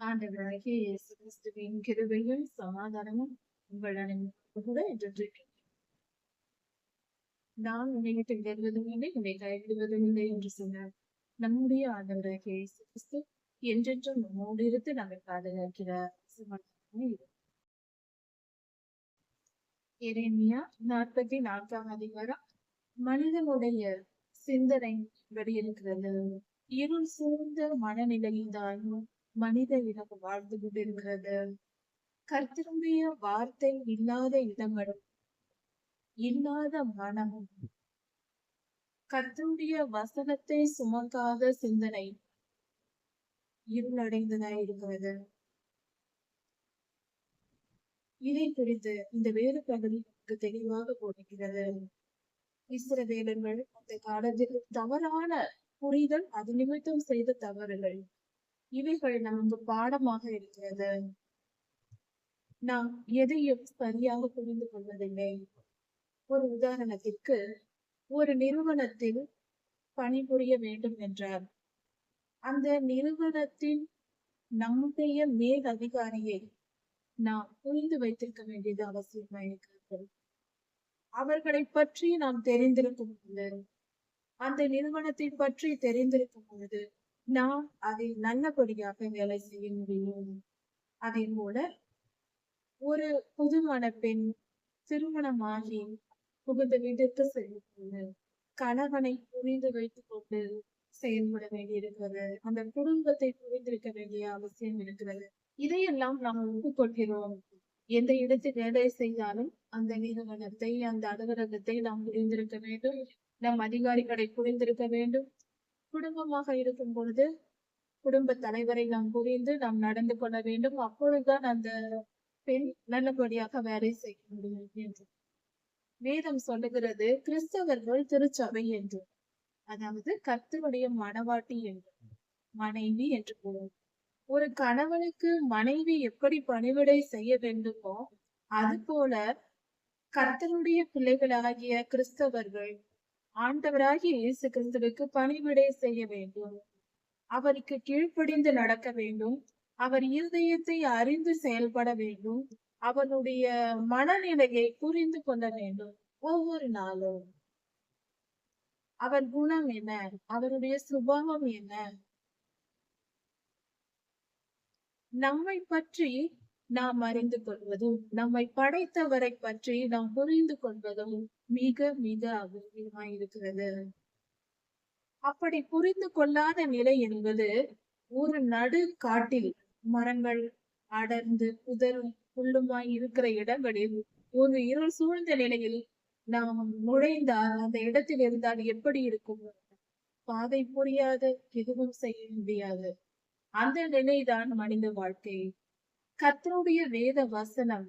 ஆண்டவராகிய இயேசு கிறிஸ்துவின் கிருபையும் சமாதானமும் உங்களுடன் கூட என்றென்றைக்கும். நான் உன்னை விட்டு விலகுவதும் இல்லை, உன்னை கைவிடுவதும் இல்லை என்று சொன்னார். நம்முடைய ஆண்டவராகிய இயேசு கிறிஸ்து என்றென்றும் நம்மோடு இருந்து நம்மை பாதுகாக்கிறார். எரேமியா 44ஆம் அதிகாரம். மனிதனுடைய சிந்தனை படி இருக்கிறது. இருள் சூழ்ந்த மனநிலையில்தான் மனித இனம் வாழ்ந்து கொண்டிருக்கிறது. கர்த்தருடைய வார்த்தை இல்லாத இடங்களும் இல்லாத மனமும், கர்த்தருடைய வசனத்தை சுமக்காத சிந்தனை இருளடைந்ததாய் இருக்கிறது. இதை குறித்து இந்த வேறு பகுதி தெளிவாக போடுகிறது. இஸ்ரவேலர்கள் அந்த காலத்தில் தவறான புரிதல், அது நிமித்தம் செய்த தவறுகள், இவைகள் நமக்கு பாடமாக இருக்கிறது. நாம் எதையும் சரியாக புரிந்து கொள்வதில்லை. ஒரு உதாரணத்திற்கு, ஒரு நிறுவனத்தில் பணிபுரிய வேண்டும் என்றார். அந்த நிறுவனத்தின் நம்முடைய மேல் அதிகாரியை நாம் புரிந்து வைத்திருக்க வேண்டியது அவசியமாக இருக்கிறது. அவர்களை பற்றி நாம் தெரிந்திருக்கும் பொழுது, அந்த நிறுவனத்தை பற்றி தெரிந்திருக்கும் பொழுது நாம் அதை நல்லபடியாக வேலை செய்ய முடியும். அதே போல ஒரு புதுமண பெண் திருமணமாகி புகுந்த வீட்டிற்கு செல்லும்போது கணவனை புரிந்து வைத்துக் கொண்டு செயல்பட வேண்டியிருக்கிறது. அந்த குடும்பத்தை புரிந்திருக்க வேண்டிய அவசியம் இருக்கிறது. இதையெல்லாம் நாம் ஒப்புக்கொள்கிறோம். எந்த இடத்தில் வேலை செய்தாலும் அந்த நிறுவனத்தை, அந்த அலுவலகத்தை நாம் புரிந்திருக்க வேண்டும். நம் அதிகாரிகளை புரிந்திருக்க வேண்டும். குடும்பமாக இருக்கும் பொழுது குடும்ப தலைவரை நாம் புரிந்து நாம் நடந்து கொள்ள வேண்டும். அப்பொழுதுதான் அந்த பெண் நல்லபடியாக வேலை செய்ய முடியும் என்று வேதம் சொல்லுகிறது. கிறிஸ்தவர்கள் திருச்சபை என்று, அதாவது கர்த்தருடைய மணவாட்டி என்று, மனைவி என்று கூறும். ஒரு கணவனுக்கு மனைவி எப்படி பணிவிடை செய்ய வேண்டுமோ, அது போல கர்த்தருடைய பிள்ளைகளாகிய கிறிஸ்தவர்கள் ஆண்டவராகிய இயேசு கிறிஸ்துவுக்கு பணிவிடை செய்ய வேண்டும். அவருக்கு கீழ்ப்படிந்து நடக்க வேண்டும். அவர் இருதயத்தை அறிந்து செயல்பட வேண்டும். அவனுடைய மனநிலையை புரிந்து கொள்ள வேண்டும். ஒவ்வொரு நாளும் அவர் குணம் என்ன, அவருடைய சுபாவம் என்ன, நம்மை பற்றி நாம் அறிந்து கொள்வதும், நம்மை படைத்தவரை பற்றி நாம் புரிந்து கொள்வதும் மிக மிக அவசியமாய் இருக்கிறது. அப்படி புரிந்து கொள்ளாத நிலை என்பது, ஒரு நடு காட்டில் மரங்கள் அடர்ந்து புதரும் புல்லுமாய் இருக்கிற இடங்களில் ஒரு இருள் சூழ்ந்த நிலையில் நாம் நுழைந்தால், அந்த இடத்தில் இருந்தால் எப்படி இருக்கும்? பாதை புரியாத, எதுவும் செய்ய முடியாது. அந்த நிலைதான் மனித வாழ்க்கை. கர்த்தருடைய வேத வசனம்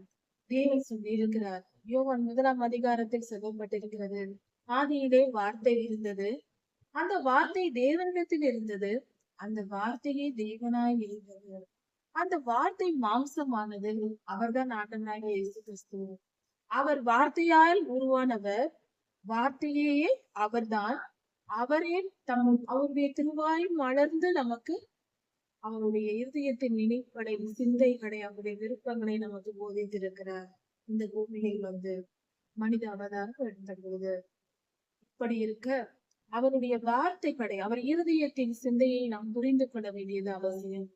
தேவன் சொல்லியிருக்கிறார். யோவான் 1ஆம் அதிகாரத்தில் சொல்லப்பட்டிருக்கிறது. ஆதியிலே வார்த்தை இருந்தது, அந்த வார்த்தை தேவனிடத்தில் இருந்தது, அந்த வார்த்தையே தேவனாய் இருந்தது, அந்த வார்த்தை மாம்சமானது. அவர்தான் ஆண்டவராகிய இயேசு கிறிஸ்து. அவர் வார்த்தையால் உருவானவர், வார்த்தையே அவர்தான். அவரே அவருடைய திருவாய் மலர்ந்து நமக்கு அவருடைய இருதயத்தின் நினைப்படை, சிந்தைகளை, அவருடைய விருப்பங்களை நமக்கு போதித்திருக்கிறார். இந்த பூமியில் வந்து மனித அவதாரம் எடுத்த பொழுது இப்படி இருக்க, அவருடைய வார்த்தைப்படை, அவர் இருதயத்தின் சிந்தையை நாம் புரிந்து கொள்ள வேண்டியது அவசியம்.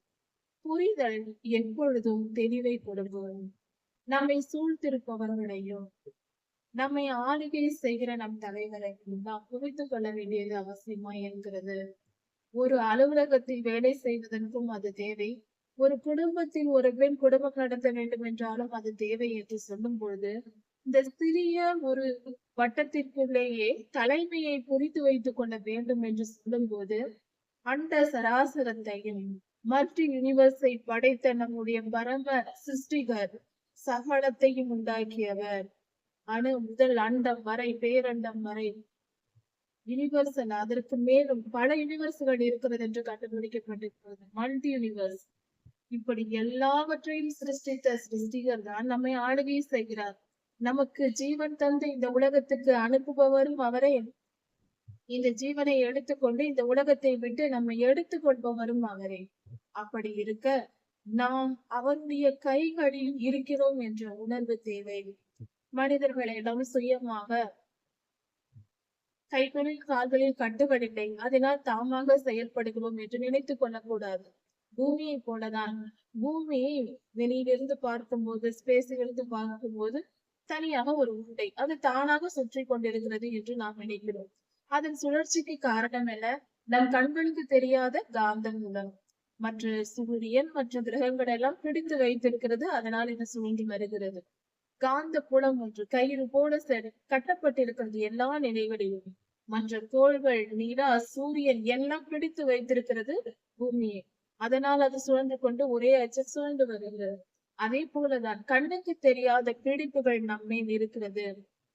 புரிதல் எப்பொழுதும் தெளிவை கொடுக்கும். நம்மை சூழ்ந்திருப்பவர்களையும், நம்மை ஆளுகை செய்கிற நம் தலைவரையும் நாம் புரிந்து கொள்ள வேண்டியது அவசியமாய் இருக்கிறது. ஒரு அலுவலகத்தில் வேலை செய்வதற்கும் அது தேவை. ஒரு குடும்பத்தில் ஒரு பெண் குடும்பம் நடத்த வேண்டும் என்றாலும் அது தேவை என்று சொல்லும் பொழுது, இந்த சிறிய ஒரு வட்டத்திற்குள்ளேயே தலைமையை புரிந்து வைத்துக் கொள்ள வேண்டும் என்று சொல்லும் போது, அண்ட சராசரத்தையும் மற்ற யூனிவர்ஸை படைத்த நம்முடைய பரம சிருஷ்டிகர், சகலத்தையும் உண்டாக்கியவர், அணு முதல் அண்டம் வரை, பேரண்டம் வரை, யூனிவர்சல், அதற்கு மேலும் பல யூனிவர்ஸ்கள் இருக்கிறது என்று கண்டுபிடிக்கப்பட்டிருக்கிறது. Multi universe. இப்படி எல்லாவற்றையும் சிருஷ்டித்த சிருஷ்டிகர் தான் நம்மை ஆளுகை செய்கிறார். நமக்கு ஜீவன் தந்து இந்த உலகத்துக்கு அனுப்புபவரும் அவரே. இந்த ஜீவனை எடுத்துக்கொண்டு இந்த உலகத்தை விட்டு நம்மை எடுத்துக் கொள்பவரும் அவரே. அப்படி இருக்க, நாம் அவருடைய கைகளில் இருக்கிறோம் என்ற உணர்வு தேவை. மனிதர்களிடம் சுயமாக கைகளில் கால்களில் கட்டுகளில்லை, அதனால் தாமாக செயல்படுகிறோம் என்று நினைத்துக் கொள்ளக்கூடாது. பூமியை போலதான். பூமியை வெளியிலிருந்து பார்க்கும்போது, ஸ்பேஸிலிருந்து பார்க்கும்போது தனியாக ஒரு உருண்டை, அது தானாக சுற்றி கொண்டிருக்கிறது என்று நாம் நினைக்கிறோம். அதன் சுழற்சிக்கு காரணம் என்ன? நம் கண்களுக்கு தெரியாத காந்த மூலம். மற்ற சூரியன் மற்ற கிரகங்கள் எல்லாம் பிடித்து வைத்திருக்கிறது, அதனால் இது சுழன்று வருகிறது. காந்த புலம் ஒன்று கயிறு போல கட்டப்பட்டிருக்கிறது எல்லா நிலைகளிலும். மற்ற கோள்கள், நிலா, சூரியன் எல்லாம் பிடித்து வைத்திருக்கிறது பூமியை. அதனால் அது சுழன்று கொண்டு ஒரே அச்சில் சுழன்று வருகிறது. அதே போலதான் கண்ணுக்கு தெரியாத பிடிப்புகள் நம்மேல் இருக்கிறது.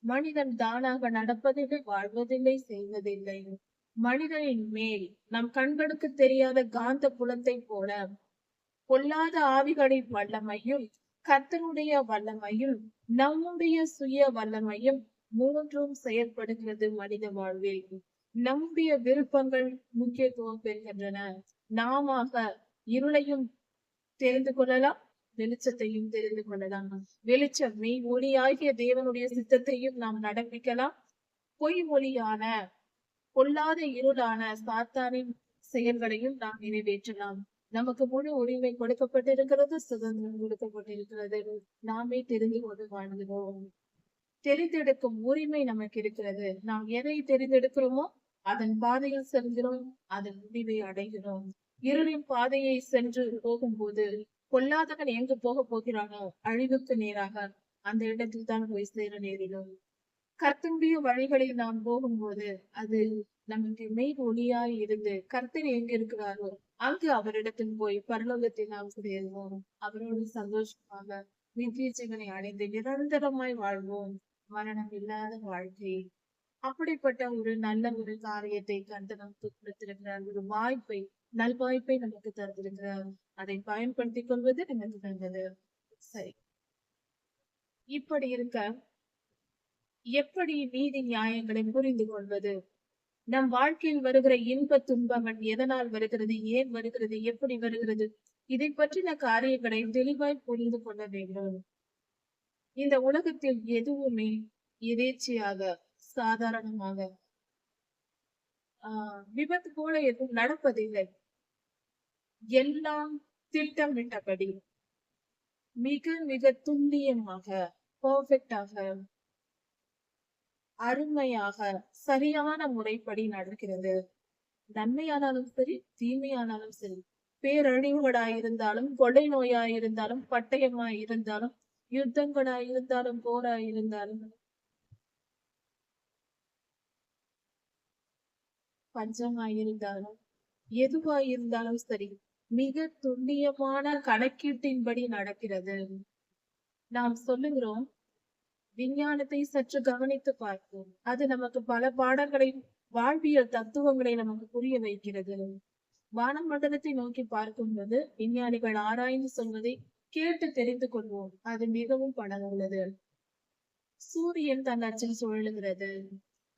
மனிதன் தானாக நடப்பதில்லை, வாழ்வதில்லை, செய்வதில்லை. மனிதனின் மேல் நம் கண்களுக்கு தெரியாத காந்த புலத்தை போல பொல்லாத ஆவிகளின் வல்லமையும் கர்த்தருடைய வல்லமையும் நம்முடைய சுய வல்லமையும் மூன்றும் செயல்படுகிறது மனித வாழ்வில். நம்முடைய விருப்பங்கள் முக்கியத்துவம் பெறுகின்றன. நாம இருளையும் தெரிந்து கொள்ளலாம், வெளிச்சத்தையும் தெரிந்து கொள்ளலாம். வெளிச்சம் மெய் ஒளியாகிய தேவனுடைய சித்தத்தையும் நாம் நடப்பிக்கலாம். பொய் ஒளியான பொல்லாத இருளான சாத்தானின் செயல்களையும் நாம் நிறைவேற்றலாம். நமக்கு முழு உரிமை கொடுக்கப்பட்டிருக்கிறது, சுதந்திரம் கொடுக்கப்பட்டிருக்கிறது. நாமே தெரிந்து கொண்டு வாழ்கிறோம். தெரிந்தெடுக்கும் உரிமை நமக்கு இருக்கிறது. நாம் எதை தெரிந்தெடுக்கிறோமோ அதன் பாதையில் செல்கிறோம், அதன் முடிவை அடைகிறோம். இருளின் பாதையை சென்று போகும்போது பொல்லாதவன் எங்கு போக போகிறானோ அழிவுக்கு நேராக அந்த இடத்தில் தான் போய் சேர நேரிடும். கர்த்தருடைய வழிகளில் நாம் போகும்போது அது நமக்கு மெய் ஒளியாய் இருந்து கர்த்தர் எங்க இருக்கிறாரோ அங்கு அவரிடத்தில் போய் பரலோகத்தில் நாம் சேருவோம். அவரோடு சந்தோஷமாக நித்திய ஜீவனை அடைந்து நிரந்தரமாய் வாழ்வோம். மரணம் இல்லாத வாழ்க்கை. அப்படிப்பட்ட ஒரு நல்ல ஒரு காரியத்தை கர்த்தர் நமக்கு கொடுத்திருக்கிறார். ஒரு வாய்ப்பை, நல்வாய்ப்பை நமக்கு தந்திருக்கிறார். அதை பயன்படுத்திக் கொள்வது நமக்கு நல்லது. சரி, இப்படி இருக்க எப்படி நீதி நியாயங்களை புரிந்து கொள்வது? நம் வாழ்க்கையில் வருகிற இன்ப துன்பங்கள் எதனால் வருகிறது, ஏன் வருகிறது, எப்படி வருகிறது, இதை பற்றின காரியங்களை தெளிவாய் புரிந்து கொள்ள வேண்டும். இந்த உலகத்தில் எதுவுமே எதேச்சையாக, சாதாரணமாக விபத்து போல எதுவும் நடப்பதில்லை. எல்லாம் திட்டமிட்டபடி மிக மிக துல்லியமாக, பர்ஃபெக்டாக, அருமையாக, சரியான முறைப்படி நடக்கிறது. நன்மையானாலும் சரி, தீமையானாலும் சரி, பேரழிவுகளாயிருந்தாலும், கொள்ளை நோயாயிருந்தாலும், பட்டயமாயிருந்தாலும், யுத்தங்களாயிருந்தாலும், போராயிருந்தாலும், பஞ்சமாயிருந்தாலும், எதுவாயிருந்தாலும் சரி, மிக துல்லியமான கணக்கீட்டின்படி நடக்கிறது. நாம் சொல்லுகிறோம், விஞ்ஞானத்தை சற்று கவனித்து பார்ப்போம். அது நமக்கு பல பாடங்களை, வாழ்வியல் தத்துவங்களை நமக்கு புரிய வைக்கிறது. வானமண்டலத்தை நோக்கி பார்க்கும்போது விஞ்ஞானிகள் ஆராய்ந்து சொல்வதை கேட்டு தெரிந்து கொள்வோம். அது மிகவும் பலனுள்ளது. சூரியன் தன் அச்சில் சுழலுகிறது,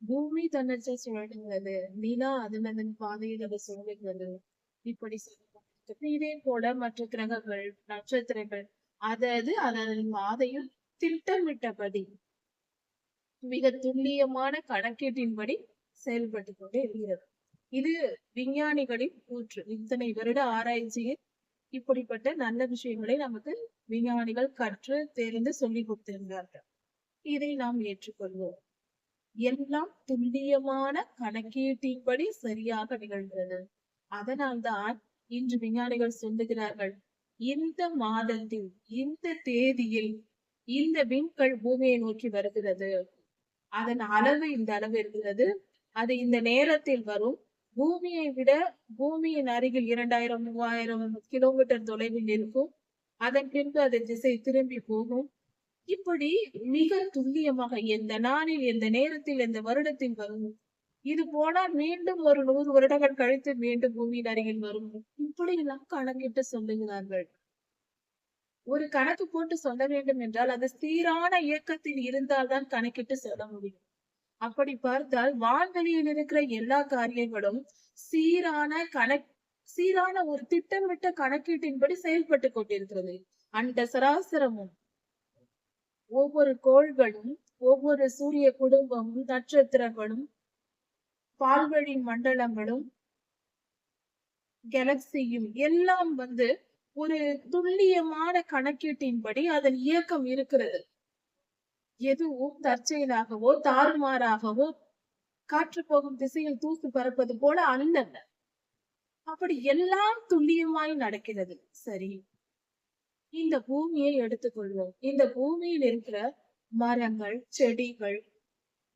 பூமி தன் அச்சில் சுழலுகிறது, நிலா அதன் பாதையில் அது சுழலுகிறது. இப்படி சொல்லுவோம். இதே போல மற்ற கிரகங்கள், நட்சத்திரங்கள் அதது அதன் பாதையில் திட்டமிட்டபடி மிக துல்லியமான கணக்கீட்டின்படி செயல்பட்டு கொண்டே இருக்கிறது. இது விஞ்ஞானிகளின் கூற்று. இத்தனை வருட ஆராய்ச்சியில் இப்படிப்பட்ட நல்ல விஷயங்களை நமக்கு விஞ்ஞானிகள் கற்று தெரிந்து சொல்லிக் கொடுத்திருந்தார்கள். இதை நாம் ஏற்றுக்கொள்வோம். எல்லாம் துல்லியமான கணக்கீட்டின்படி சரியாக நிகழ்கிறது. அதனால்தான் இன்று விஞ்ஞானிகள் சொல்லுகிறார்கள், இந்த மாதத்தில், இந்த தேதியில் இந்த விண்கல் பூமியை நோக்கி வருகிறது, அதன் அளவு இந்த அளவு இருக்கிறது, அது இந்த நேரத்தில் வரும், பூமியை விட பூமியின் அருகில் 2000 3000 கிலோமீட்டர் தொலைவில் இருக்கும், அதன் பின்பு அதன் திசை திரும்பி போகும். இப்படி மிக துல்லியமாக எந்த நாளில், எந்த நேரத்தில், எந்த வருடத்தில் வரும், இது போனால் மீண்டும் ஒரு 100 வருடங்கள் கழித்து மீண்டும் பூமியின் அருகில் வரும். இப்படி எல்லாம் கணக்கிட்டு சொல்லுகிறார்கள். ஒரு கணக்கு போட்டு சொல்ல வேண்டும் என்றால் அது சீரான இயக்கத்தில் இருந்தால்தான் கணக்கிட்டு சொல்ல முடியும். அப்படி பார்த்தால் வான்வெளியில் இருக்கிற எல்லா காரியங்களும் சீரான சீரான ஒரு திட்டமிட்ட கணக்கீட்டின்படி செயல்பட்டு கொண்டிருக்கிறது. அந்த சராசரமும் ஒவ்வொரு கோள்களும், ஒவ்வொரு சூரிய குடும்பமும், நட்சத்திரங்களும், பால்வழி மண்டலங்களும், கேலக்சியும் எல்லாம் ஒரு துல்லியமான கணக்கீட்டின்படி அதன் இயக்கம் இருக்கிறது. எதுவும் தற்செயலாகவோ தாறுமாறாகவோ காற்று போகும் திசையில் தூசு பறப்பது போல அல்ல. அப்படி எல்லாம் துல்லியமாய் நடக்கிறது. சரி, இந்த பூமியை எடுத்துக்கொள்வோம். இந்த பூமியில் இருக்கிற மரங்கள், செடிகள்,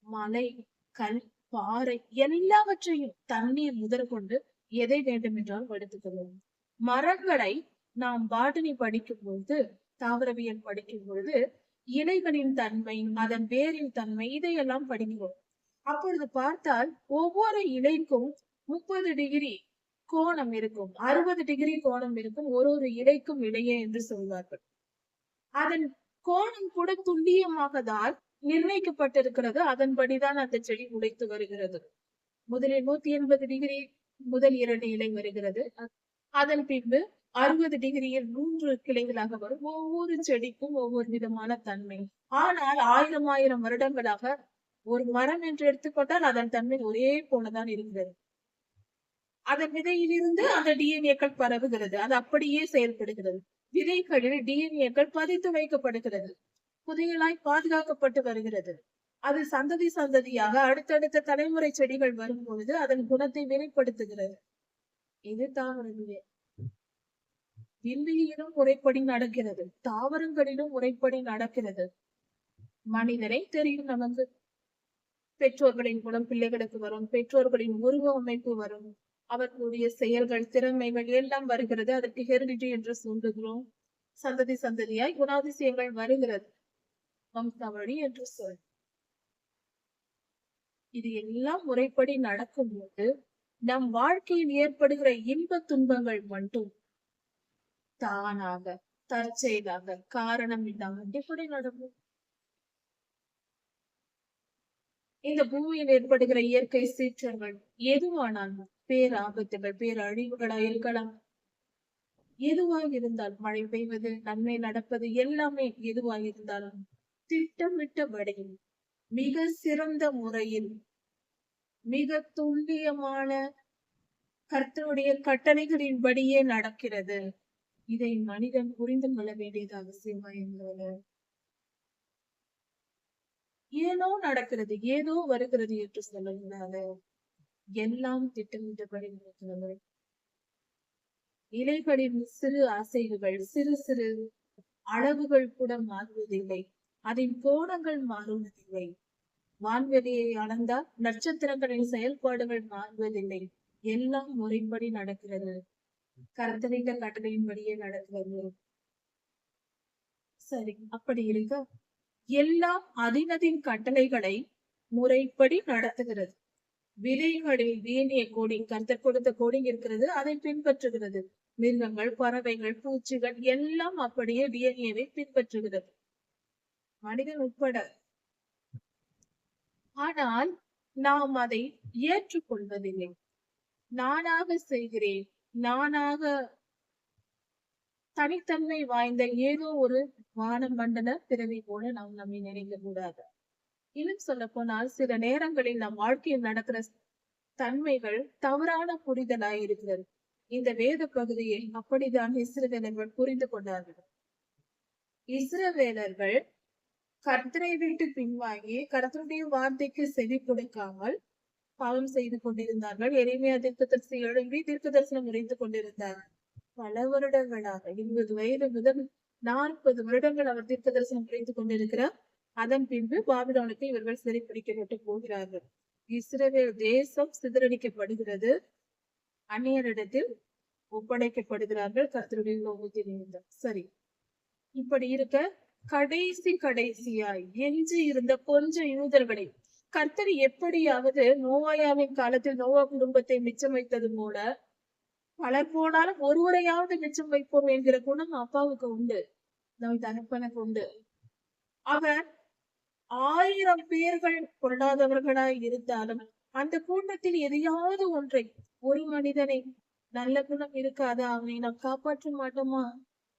மலை, கல், பாறை எல்லாவற்றையும் தண்ணீர் முதற்கொண்டு எதை வேண்டுமென்றாலும் எடுத்துக்கொள்வோம். மரங்களை நாம் பாட்டனி படிக்கும் பொழுது, தாவரவியல் படிக்கும் பொழுது இலைகளின் தன்மை, அதன் வேரின் தன்மை இதையெல்லாம் படிக்கிறோம். அப்பொழுது பார்த்தால் ஒவ்வொரு இலைக்கும் 30 டிகிரி கோணம் இருக்கும், 60 டிகிரி கோணம் இருக்கும் ஒரு இலைக்கும் இடையே என்று சொல்வார்கள். அதன் கோணம் கூட துல்லியமாக தான் நிர்ணயிக்கப்பட்டிருக்கிறது. அதன்படிதான் அந்த செடி உடைத்து வருகிறது. முதலில் 180 டிகிரி முதல் 2 இலை வருகிறது. அதன் பின்பு 60 டிகிரியில் 3 கிளைகளாக வரும். ஒவ்வொரு செடிக்கும் ஒவ்வொரு விதமான தன்மை. ஆனால் ஆயிரம் வருடங்களாக ஒரு மரம் என்று எடுத்துக்கொண்டால் அதன் தன்மை ஒரே போலதான் இருக்கிறது. அதன் விதையிலிருந்து அந்த டிஎன்ஏக்கள் பரவுகிறது. அது அப்படியே செயல்படுகிறது. விதைகளில் டிஎன்ஏக்கள் பதித்து வைக்கப்படுகிறது. புதையலாய் பாதுகாக்கப்பட்டு வருகிறது. அது சந்ததி சந்ததியாக அடுத்தடுத்த தலைமுறை செடிகள் வரும் பொழுது அதன் குணத்தை வெளிப்படுத்துகிறது. இது தாவரவியல். விண்வெளியிலும் முறைப்படி நடக்கிறது, தாவரங்களிலும் முறைப்படி நடக்கிறது. மனிதனை தெரியும் நமக்கு. பெற்றோர்களின் குணம் பிள்ளைகளுக்கு வரும், பெற்றோர்களின் உருவ அமைப்பு வரும், அவர்களுடைய செயல்கள், திறமைகள் எல்லாம் வருகிறது. அதற்கு ஹெரிடிட்டி என்று சொல்லுகிறோம். சந்ததி சந்ததியாய் குணாதிசயங்கள் வருகிறது, வம்சாவழி என்று சொல். இது எல்லாம் முறைப்படி நடக்கும்போது நம் வாழ்க்கையில் ஏற்படுகிற இன்ப துன்பங்கள் மட்டும் தானாக, தற்செயலாக, காரணம் இல்லாமல் எப்படி நடக்கும்? இந்த பூமியில் ஏற்படுகிற இயற்கை சீற்றங்கள் எதுவானாலும், பேராபத்துகள், பேரழிவுகளா இருக்கலாம். எதுவாக இருந்தாலும், மழை பெய்வது, நன்மை நடப்பது எல்லாமே எதுவாக இருந்தாலும் திட்டமிட்டபடியும் மிக சிறந்த முறையில், மிக துல்லியமான கர்த்தருடைய கட்டளைகளின்படியே நடக்கிறது. இதை மனிதன் புரிந்து கொள்ள வேண்டியது அவசியமா என்பது. ஏனோ நடக்கிறது, ஏதோ வருகிறது என்று சொல்லக்கூடாது. எல்லாம் திட்டமிட்டபடி நடக்கிறது. இலைகளின் சிறு அசைவுகள், சிறு சிறு அளவுகள் கூட மாறுவதில்லை. அதன் கோணங்கள் மாறுவதில்லை. வான்வெளியை அளந்தால் நட்சத்திரங்களின் செயல்பாடுகள் மாறுவதில்லை. எல்லாம் முறைப்படி நடக்கிறது. கர்த்தரின் கட்டளையின்படியே நடக்கிறது. சரி, அப்படி இருக்க எல்லாம் அதினதின் கட்டளைகளை முறைப்படி நடத்துகிறது. விதைகளில் DNA கோடிங், கர்த்தர் கொடுத்த கோடிங் இருக்கிறது, அதை பின்பற்றுகிறது. மிருகங்கள், பறவைகள், பூச்சிகள் எல்லாம் அப்படியே டிஎன்ஏவை பின்பற்றுகிறது, மனிதன் உட்பட. ஆனால் நாம் அதை ஏற்றுக்கொள்வதில்லை. நானாக செய்கிறேன், நானாக தனித்தன்மை வாய்ந்த ஏதோ ஒரு வானமண்டல பிறவி போல நாம் நம்மை நினைக்க கூடாது. இன்னும் சொல்ல போனால் சில நேரங்களில் நம் வாழ்க்கையில் நடக்கிற தன்மைகள் தவறான புரிதலாய் இருக்கிறது. இந்த வேத பகுதியை அப்படித்தான் இஸ்ரவேலர்கள் புரிந்து கொண்டார்கள். இஸ்ரவேலர்கள் கர்த்தரை விட்டு பின்வாங்கி கர்த்தருடைய வார்த்தைக்கு செவி கொடுக்காமல் பாவம் செய்து கொண்டிருந்தார்கள். எளிமையா தீர்க்கதரிசி எழும்பி தீர்க்க தரிசனம் உரைத்து கொண்டிருந்தார்கள். பல வருடங்களாக 20 வயது முதல் 40 வருடங்கள் அவர் தீர்க்க தரிசனம் உரைத்துக் கொண்டிருக்கிறார். அதன் பின்பு பாபிலோனுக்கு இவர்கள் சிறைப்பிடிக்கப்பட்டு போகிறார்கள். இஸ்ரவேல் தேசம் சிதறடிக்கப்படுகிறது, அந்நியரிடத்தில் ஒப்படைக்கப்படுகிறார்கள் கர்த்தருடைய லோகத்தில் இருந்த. சரி, இப்படி இருக்க கடைசியாய் எஞ்சி இருந்த கொஞ்சம் யூதர்களை கர்த்தர் எப்படியாவது நோவாயாவின் காலத்தில் நோவா குடும்பத்தை மிச்சம் வைத்தது போல பலர் போனாலும் ஒருவரையாவது மிச்சம் வைப்போம் என்கிற குணம் அப்பாவுக்கு உண்டு, நம் தகப்பனுக்கு உண்டு. அவர் 1000 பேர்கள் கொள்ளாதவர்களாய் இருந்தாலும் அந்த கூட்டத்தில் எதையாவது ஒன்றை, ஒரு மனிதனை நல்ல குணம் இருக்காதா, அவனை நாம் காப்பாற்ற மாட்டோமா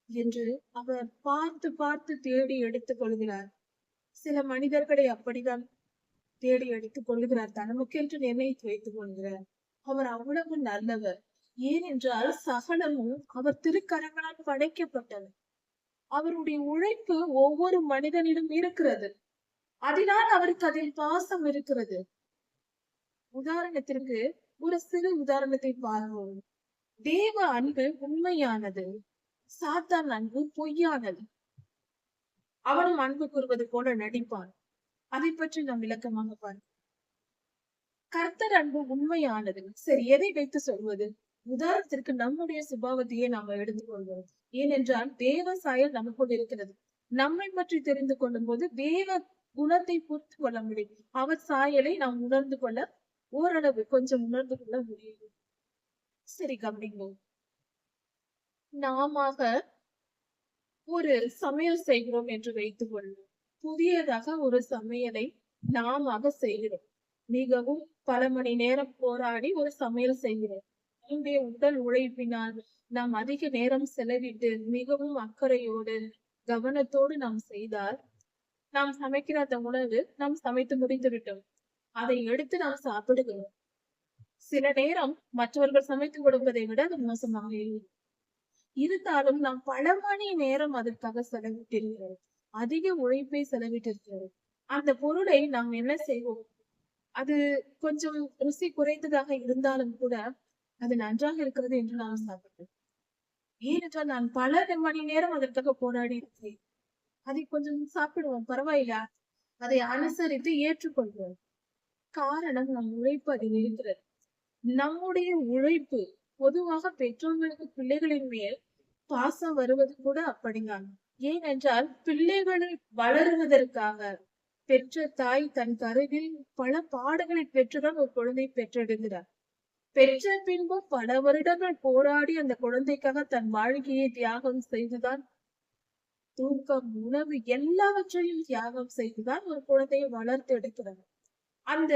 என்று அவர் பார்த்து பார்த்து தேடி எடுத்துக் கொள்கிறார். சில மனிதர்களை அப்படிதான் தேடி எடுத்துக் கொள்கிறார், தனமுக்கென்று நிர்ணயித்து வைத்துக் கொள்கிறார். அவர் அவ்வளவு நல்லவர். ஏனென்றால் சகலமும் அவர் திருக்கரங்களால் படைக்கப்பட்டது. அவருடைய உழைப்பு ஒவ்வொரு மனிதனிடம் இருக்கிறது. அதனால் அவருக்கு அதில் பாசம் இருக்கிறது. உதாரணத்திற்கு ஒரு சிறு உதாரணத்தை பார்ப்போம். தேவ அன்பு உண்மையானது, சாத்தான் அன்பு பொய்யானது. அவனும் அன்பு கூறுவது போல நடிப்பான். அதை பற்றி நாம் விளக்கமாக பார்ப்போம். கர்த்தர் அன்பு உண்மையானது. சரி, எதை வைத்து சொல்வது? உதாரணத்திற்கு நம்முடைய சுபாவத்தையே நாம் எடுத்துக்கொள்வோம். ஏனென்றால் தேவ சாயல் நமக்குள் இருக்கிறது. நம்மை பற்றி தெரிந்து கொள்ளும் போது தேவ குணத்தை புரிந்து கொள்ள முடியும். அவர் சாயலை நாம் உணர்ந்து கொள்ள ஓரளவு கொஞ்சம் உணர்ந்து கொள்ள முடியும். சரி, கவனிங்க. நாம ஒரு சமையல் செய்கிறோம் என்று வைத்துக் கொள்வோம். புதியதாக ஒரு சமையலை நாம செய்கிறோம். மிகவும் பல மணி நேரம் போராடி ஒரு சமையல் செய்கிறோம். நம்முடைய உடல் உழைப்பினால் நாம் அதிக நேரம் செலவிட்டு மிகவும் அக்கறையோடு கவனத்தோடு நாம் செய்தால் நாம் சமைக்கிற அந்த உணவு நாம் சமைத்து முடித்து விட்டோம். அதை எடுத்து நாம் சாப்பிடுகிறோம். சில நேரம் மற்றவர்கள் சமைத்து கொடுப்பதை விட அது மோசமாக இருந்தாலும் நாம் பல மணி நேரம் அதற்காக செலவிட்டிருக்கிறோம். அதிக உழைப்பை செலவிட்டிருக்கிறோம். அந்த பொருளை நாம் என்ன செய்வோம்? அது கொஞ்சம் ருசி குறைந்ததாக இருந்தாலும் கூட அது நன்றாக இருக்கிறது என்று நாம் சாப்பிடுவோம். ஏனென்றால் நான் பல மணி நேரம் அதற்காக போராடி இருக்கிறேன். அதை கொஞ்சம் சாப்பிடுவோம், பரவாயில்ல, அதை அனுசரித்து ஏற்றுக்கொள்வோம். காரணம் நம் உழைப்பு அதில் இருக்கிறது. நம்முடைய உழைப்பு பொதுவாக பெற்றோர்களுக்கு பிள்ளைகளின் மேல் பாசம் வருவது கூட அப்படிதான். ஏனென்றால் பிள்ளைகளை வளருவதற்காக பெற்ற தாய் தன் கருவில் பல பாடுகளை பெற்றுதான் ஒரு குழந்தை பெற்றெடுக்கிறார். பெற்ற பின்பு பல வருடங்கள் போராடி அந்த குழந்தைக்காக தன் வாழ்க்கையை தியாகம் செய்துதான், தூக்கம், உணவு எல்லாவற்றையும் தியாகம் செய்துதான் ஒரு குழந்தையை வளர்த்து எடுக்கிறார். அந்த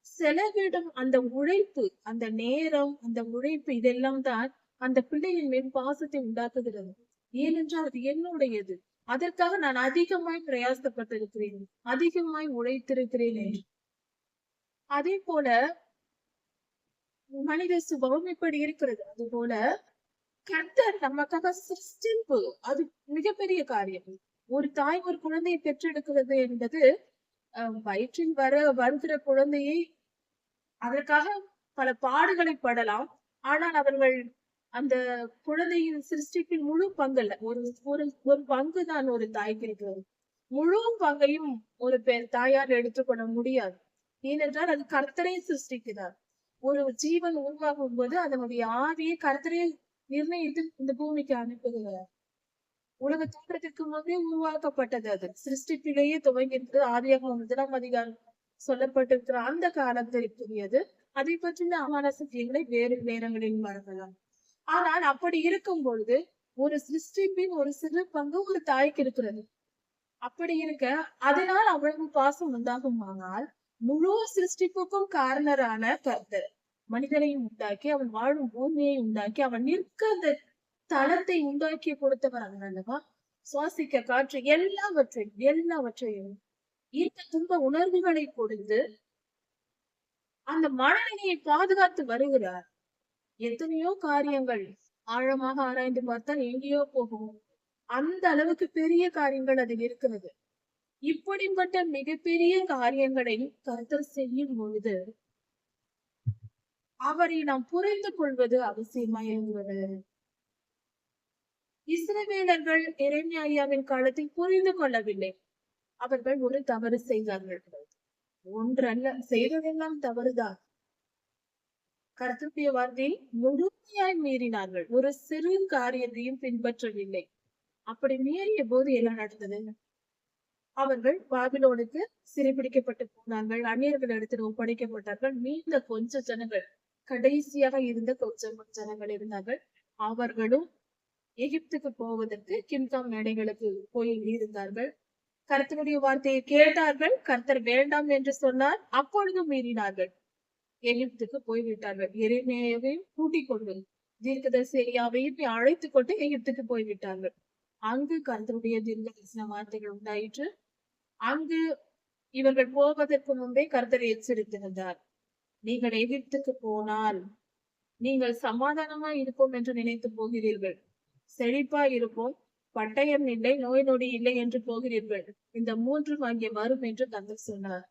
செலவிடும் அந்த உழைப்பு, அந்த நேரம், அந்த உழைப்பு, இதெல்லாம் தான் அந்த பிள்ளையின் மேல் பாசத்தை உண்டாக்குகிறது. ஏனென்றால் அது என்னுடையது. அதற்காக நான் அதிகமாய் பிரயாசப்பட்டிருக்கிறேன், அதிகமாய் உழைத்திருக்கிறேன் என்று. அதே போல மனித சுபாவம் இப்படி இருக்கிறது. அது போல கர்த்தர் நமக்காக சிருஷ்டிப்பு, அது மிகப்பெரிய காரியம். ஒரு தாய் ஒரு குழந்தையை பெற்றெடுக்கிறது என்பது வயிற்றில் வருகிற குழந்தையை அதற்காக பல பாடுகளை படலாம். ஆனால் அவர்கள் அந்த குழந்தையின் சிருஷ்டிப்பில் முழு பங்கல்ல, ஒரு ஒரு பங்கு தான் ஒரு தாய்க்கு இருக்கிறது. முழு பங்கையும் ஒரு தாயார் எடுத்துக்கொள்ள முடியாது. ஏனென்றால் அது கர்த்தரை சிருஷ்டிக்கிறார். ஒரு ஜீவன் உருவாகும் போது அதனுடைய ஆவியை கர்த்தரை நிர்ணயித்து இந்த பூமிக்கு அனுப்புகிறார். உலக தோற்றத்திற்கு முன்னே உருவாக்கப்பட்டது. அது சிருஷ்டிப்பிலேயே துவங்கியிருக்கிறது. ஆதியாகமம் 1ஆம் அதிகாரம் சொல்லப்பட்டிருக்கிற அந்த காலத்திற்குரியது. அதை பற்றின ஆமான சத்தியங்களை வேறு நேரங்களில் பார்க்கலாம். ஆனால் அப்படி இருக்கும் பொழுது ஒரு சிருஷ்டிப்பின் ஒரு சிறு பங்கு ஒரு தாய்க்கு இருக்கிறது. அப்படி இருக்க அதனால் அவ்வளவு பாசம் உண்டாகுமானால் முழு சிருஷ்டிப்புக்கும் காரணரான கர்த்தர் மனிதனையும் உண்டாக்கி, அவன் வாழும் பூமியை உண்டாக்கி, அவன் நிற்க அந்த தளத்தை உண்டாக்கி கொடுத்தவர் அவன் அல்லவா? சுவாசிக்க காற்று, எல்லாவற்றையும் இந்த துன்ப உணர்வுகளை கொடுத்து அந்த மனநிலையை பாதுகாத்து வருகிறார். எத்தனையோ காரியங்கள் ஆழமாக ஆராய்ந்து பார்த்தால் எங்கேயோ போகும். அந்த அளவுக்கு பெரிய காரியங்கள் அதில் இருக்கிறது. இப்படிப்பட்ட மிகப்பெரிய காரியங்களை கர்த்தர் செய்யும் பொழுது அவரை நாம் புரிந்து கொள்வது அவசியமாயிருந்தது. இஸ்ரவேலர்கள் எரேமியாவின் காலத்தில் புரிந்து கொள்ளவில்லை. அவர்கள் ஒரு தவறு செய்தார்கள். ஒன்றல்ல, செய்ததெல்லாம் தவறுதான். கர்த்தருடைய வார்த்தையை முழுமையாய் மீறினார்கள். ஒரு சிறு காரியத்தையும் பின்பற்றவில்லை. அப்படி மீறிய போது என்ன நடந்தது? அவர்கள் பாபிலோனுக்கு சிறைபிடிக்கப்பட்டு போனார்கள். அந்நியர்களிடத்தில் ஒப்படைக்கப்பட்டார்கள். மீந்த கொஞ்ச ஜனங்கள், கடைசியாக இருந்த கொஞ்சம் ஜனங்கள் இருந்தார்கள். அவர்களும் எகிப்துக்கு போவதற்கு கிம்காம் மேடைகளுக்கு போய் இருந்தார்கள். கர்த்தருடைய வார்த்தையை கேட்டார்கள். கர்த்தர் வேண்டாம் என்று சொன்னார். அப்பொழுதும் மீறினார்கள். எகிப்துக்கு போய்விட்டார்கள். எரேமியாவையும் கூட்டிக் கொண்டு தீர்க்கதரிசி எலியாவையும் அழைத்துக் கொண்டு எகிப்துக்கு போய்விட்டார்கள். அங்கு கர்த்தருடைய தீர்க்க தரிசன வார்த்தைகள் உண்டாயிற்று. அங்கு இவர்கள் போவதற்கு முன்பே கர்த்தர் எச்சரித்திருந்தார். நீங்கள் எகிப்துக்கு போனால் நீங்கள் சமாதானமா இருப்போம் என்று நினைத்து போகிறீர்கள். செழிப்பா இருப்போம், பட்டயம் இல்லை, நோய் நொடி இல்லை என்று போகிறீர்கள். இந்த மூன்றும் அங்கே வரும் என்று கர்த்தர் சொன்னார்.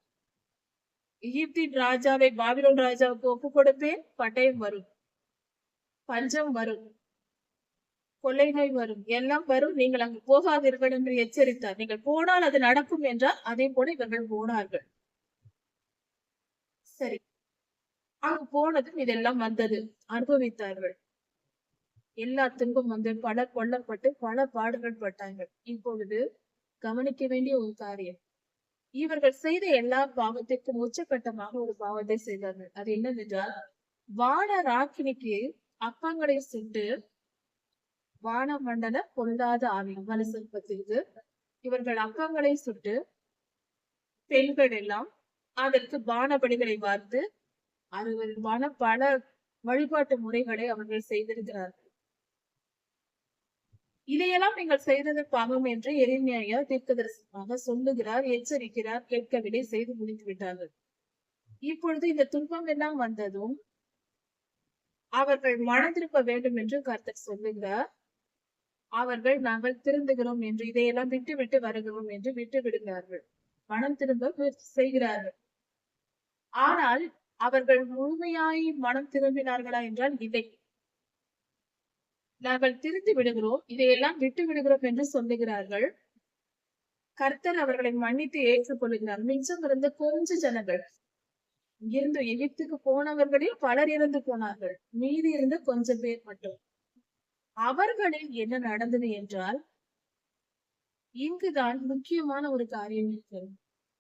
எகிப்தின் ராஜாவை பாபிலோன் ராஜாவுக்கு ஒப்பு கொடுப்பேன், பட்டயம் வரும், பஞ்சம் வரும், கொள்ளை நோய் வரும், எல்லாம் வரும், நீங்கள் அங்கு போகாதீர்கள் என்று எச்சரித்தார். நீங்கள் போனால் அது நடக்கும் என்றால் அதே போல இவர்கள் போனார்கள். சரி, அங்கு போனதும் இதெல்லாம் வந்தது, அனுபவித்தார்கள். எல்லா துன்பம் வந்து பலர் கொல்லப்பட்டு பல பாடுகள் பட்டாங்க. இப்பொழுது கவனிக்க வேண்டிய ஒரு காரியம், இவர்கள் செய்த எல்லா பாவத்திற்கும் உச்சகட்டமாக ஒரு பாவத்தை செய்தார்கள். அது என்னவென்றால், வான ராக்கினிக்கு அப்பங்களை சுட்டு வான மண்டல பொல்லாத ஆவி மனசல்பத்திற்கு இவர்கள் அப்பங்களை சுட்டு பெண்கள் எல்லாம் அதற்கு பானபடிகளை வார்த்து 60 விதமான பல வழிபாட்டு முறைகளை அவர்கள் செய்திருக்கிறார்கள். இதையெல்லாம் நீங்கள் செய்தது பாவம் என்று எரேமியா தீர்க்கதரிசனமாக சொல்லுகிறார், எச்சரிக்கிறார். கேட்கவில்லை, செய்து முடித்து விட்டார்கள். இப்பொழுது இந்த துன்பம் எல்லாம் வந்ததும் அவர்கள் மனம் திரும்ப வேண்டும் என்று கர்த்தர் சொல்லுகிறார். அவர்கள் நாங்கள் திருந்துகிறோம் என்று, இதையெல்லாம் விட்டு விட்டு வருகிறோம் என்று விட்டு விடுகிறார்கள். மனம் திரும்ப முயற்சி செய்கிறார்கள். ஆனால் அவர்கள் முழுமையாய் மனம் திரும்பினார்களா என்றால் இல்லை. நாங்கள் திருந்து விடுகிறோம், இதையெல்லாம் விட்டு விடுகிறோம் என்று சொல்லுகிறார்கள். கர்த்தர் அவர்களை மன்னித்து ஏற்றுக்கொள்கிறார். மிச்சம் இருந்த கொஞ்ச ஜனங்கள், இங்கிருந்து எகிப்துக்கு போனவர்களில் பலர் இறந்து போனார்கள். மீதி இருந்த கொஞ்சம் பேர் மட்டும். அவர்களில் என்ன நடந்தது என்றால், இங்குதான் முக்கியமான ஒரு காரியம் இருக்கிறது.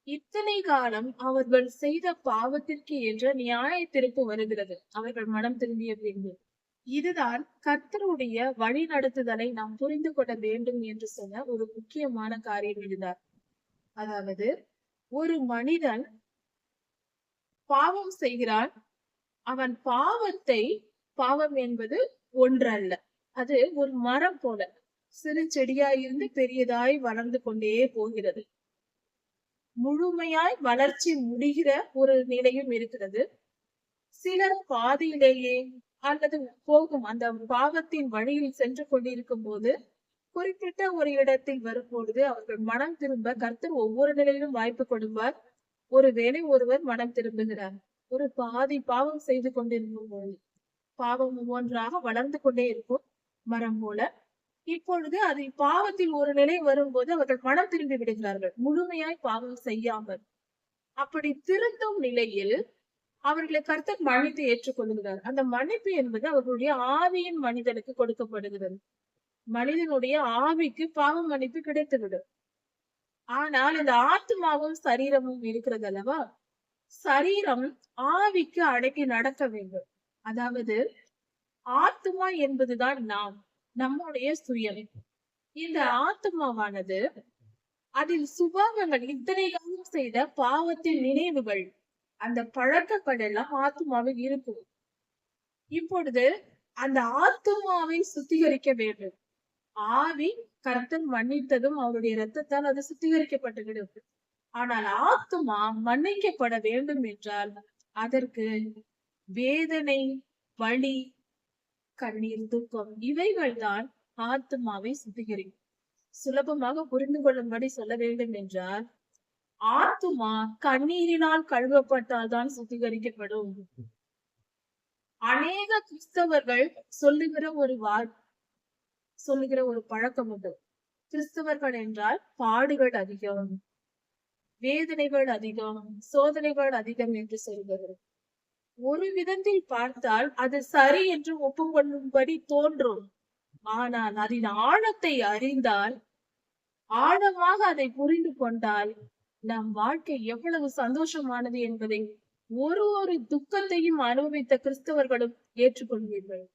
இத்தனை காலம் அவர்கள் செய்த பாவத்திற்கு என்ற நியாய தீர்ப்பு வருகிறது, அவர்கள் மனம் திரும்பிய பின்பு. இதுதான் கர்த்தருடைய வழி நடத்துதலை நாம் புரிந்து கொள்ள வேண்டும் என்று சொன்ன ஒரு முக்கியமான காரியம் இதுதான். அதாவது, ஒரு மனிதன் பாவம் செய்கிறான். அவன் பாவம் என்பது ஒன்றல்ல, அது ஒரு மரம் போல சிறு செடியாயிருந்து பெரியதாய் வளர்ந்து கொண்டே போகிறது. முழுமையாய் வளர்ச்சி முடிகிற ஒரு நிலையும் இருக்கிறது. சிலர் பாதியிலேயே அல்லது போகும் அந்த பாவத்தின் வழியில் சென்று கொண்டிருக்கும் போது குறிப்பிட்ட ஒரு இடத்தில் வரும்பொழுது அவர்கள் மனம் திரும்ப கர்த்தர் ஒவ்வொரு நிலையிலும் வாய்ப்பு கொடுப்பார். ஒருவேளை ஒருவர் மனம் திரும்புகிறார். ஒரு பாதி பாவம் செய்து கொண்டிருக்கும் போது பாவம் ஒவ்வொன்றாக வளர்ந்து கொண்டே இருக்கும் மரம் போல. இப்பொழுது அது பாவத்தில் ஒரு நிலை வரும்போது அவர்கள் மனம் திரும்பி விடுகிறார்கள், முழுமையாய் பாவம் செய்யாமல். அப்படி திருந்தும் நிலையில் அவர்களை கர்த்தர் மன்னித்து ஏற்றுக்கொள்கிறார். அந்த மன்னிப்பு என்பது அவர்களுடைய ஆவியின் மனிதனுக்கு கொடுக்கப்படுகிறது. மனிதனுடைய ஆவிக்கு பாவ மன்னிப்பு கிடைத்துவிடும். ஆனால் இந்த ஆத்மாவும் சரீரமும் இருக்கிறது அல்லவா, சரீரம் ஆவிக்கு அடக்கி நடக்க வேண்டும். அதாவது ஆத்மா என்பதுதான் நம்முடைய சுயம். இந்த ஆத்மாவானது அதில் சுபாவங்கள், இத்தனை காலம் செய்த பாவத்தின் நினைவுகள், அந்த பழக்கங்கள் எல்லாம் ஆத்மாவில் இருக்கும். இப்பொழுது அந்த ஆத்மாவை சுத்திகரிக்க வேண்டும். ஆவி கர்த்தர் மன்னித்ததும் அவருடைய இரத்தத்தால் அது சுத்திகரிக்கப்பட்டுவிடும். ஆனால் ஆத்மா மன்னிக்கப்பட வேண்டும் என்றால் அதற்கு வேதனை, வலி, கண்ணீர், துக்கம் இவைகள் தான் ஆத்மாவை சுத்திகரிக்கும். சுலபமாக புரிந்து கொள்ளும்படி சொல்ல வேண்டும் என்றால், ஆத்மா கண்ணீரினால் கழுவப்பட்டால் தான் சுத்திகரிக்கப்படும். அநேக கிறிஸ்தவர்கள் சொல்லுகிற ஒரு பழக்கம் உண்டு. கிறிஸ்தவர்கள் என்றால் பாடுகள் அதிகம், வேதனைகள் அதிகம், சோதனைகள் அதிகம் என்று சொல்கிறது. ஒரு விதத்தில் பார்த்தால் அது சரி என்று ஒப்புக்கொள்ளும்படி தோன்றும். ஆனால் அதன் ஆழத்தை அறிந்தால், ஆழமாக அதை புரிந்து கொண்டால், நம் வாழ்க்கை எவ்வளவு சந்தோஷமானது என்பதை ஒரு துக்கத்தையும் அனுபவித்த கிறிஸ்தவர்களும் ஏற்றுக்கொள்வீர்கள்.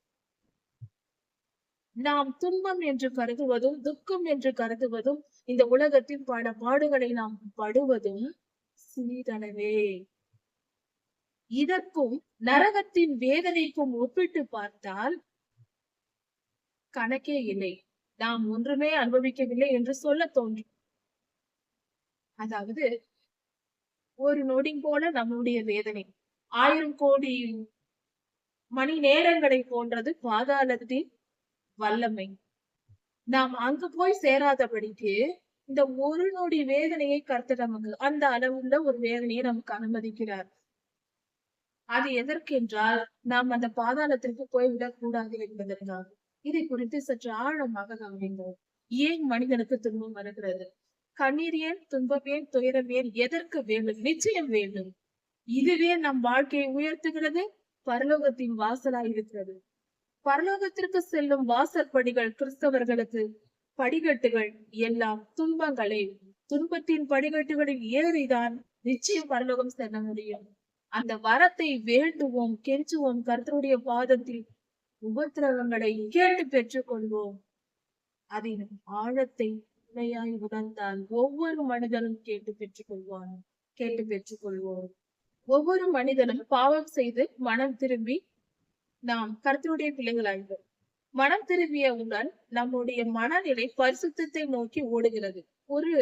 நாம் துன்பம் என்று கருதுவதும் துக்கம் என்று கருதுவதும் இந்த உலகத்தின் பல பாடுகளை நாம் படுவதும் சிறிதளவே. இதற்கும் நரகத்தின் வேதனைக்கும் ஒப்பிட்டு பார்த்தால் கணக்கே இல்லை. நாம் ஒன்றுமே அனுபவிக்கவில்லை என்று சொல்ல தோன்றும். அதாவது ஒரு நொடி போல நம்முடைய வேதனை 1000 கோடி மணி நேரங்களை போன்றது பாதாளத்தின் வல்லமை. நாம் அங்கு போய் சேராதபடிக்கு இந்த ஒரு நொடி வேதனையை கர்த்தர் நமக்கு அந்த அளவுள்ள ஒரு வேதனையை நமக்கு அனுமதிக்கிறார். அது எதற்கென்றால் நாம் அந்த பாதாளத்திற்கு போய்விடக் கூடாது என்பதற்காக. இதை குறித்து சற்று ஆழமாக கவனிங்கள். ஏன் மனிதனுக்கு துன்பம் வருகிறது? கண்ணீர் ஏன், துன்பம் ஏன், துயரம் ஏன், எதற்கு வேண்டும்? நிச்சயம் வேண்டும். இதுவே நம் வாழ்க்கையை உயர்த்துகிறது, பரலோகத்தின் வாசலாய் இருக்கிறது. பரலோகத்திற்கு செல்லும் வாசற்படிகள் கிறிஸ்தவர்களுக்கு படிக்கட்டுகள் எல்லாம் துன்பங்களே. துன்பத்தின் படிக்கட்டுகளில் ஏறிதான் நிச்சயம் பரலோகம் செல்ல முடியும். அந்த வரத்தை வேண்டுவோம், கெஞ்சுவோம், கர்த்தருடைய பாதத்தில் உபத்திரவங்களை கேட்டு பெற்றுக் கொள்வோம். அதன் ஆழத்தை உண்மையாய் உணர்ந்தால் ஒவ்வொரு மனிதனும் கேட்டு பெற்றுக் கொள்வோம். ஒவ்வொரு மனிதனும் பாவம் செய்து மனம் திரும்பி நாம் கர்த்தருடைய பிள்ளைகளாகிறோம். மனம் திரும்பியவுடன் நம்முடைய மனநிலை பரிசுத்தத்தை நோக்கி ஓடுகிறது. ஒரு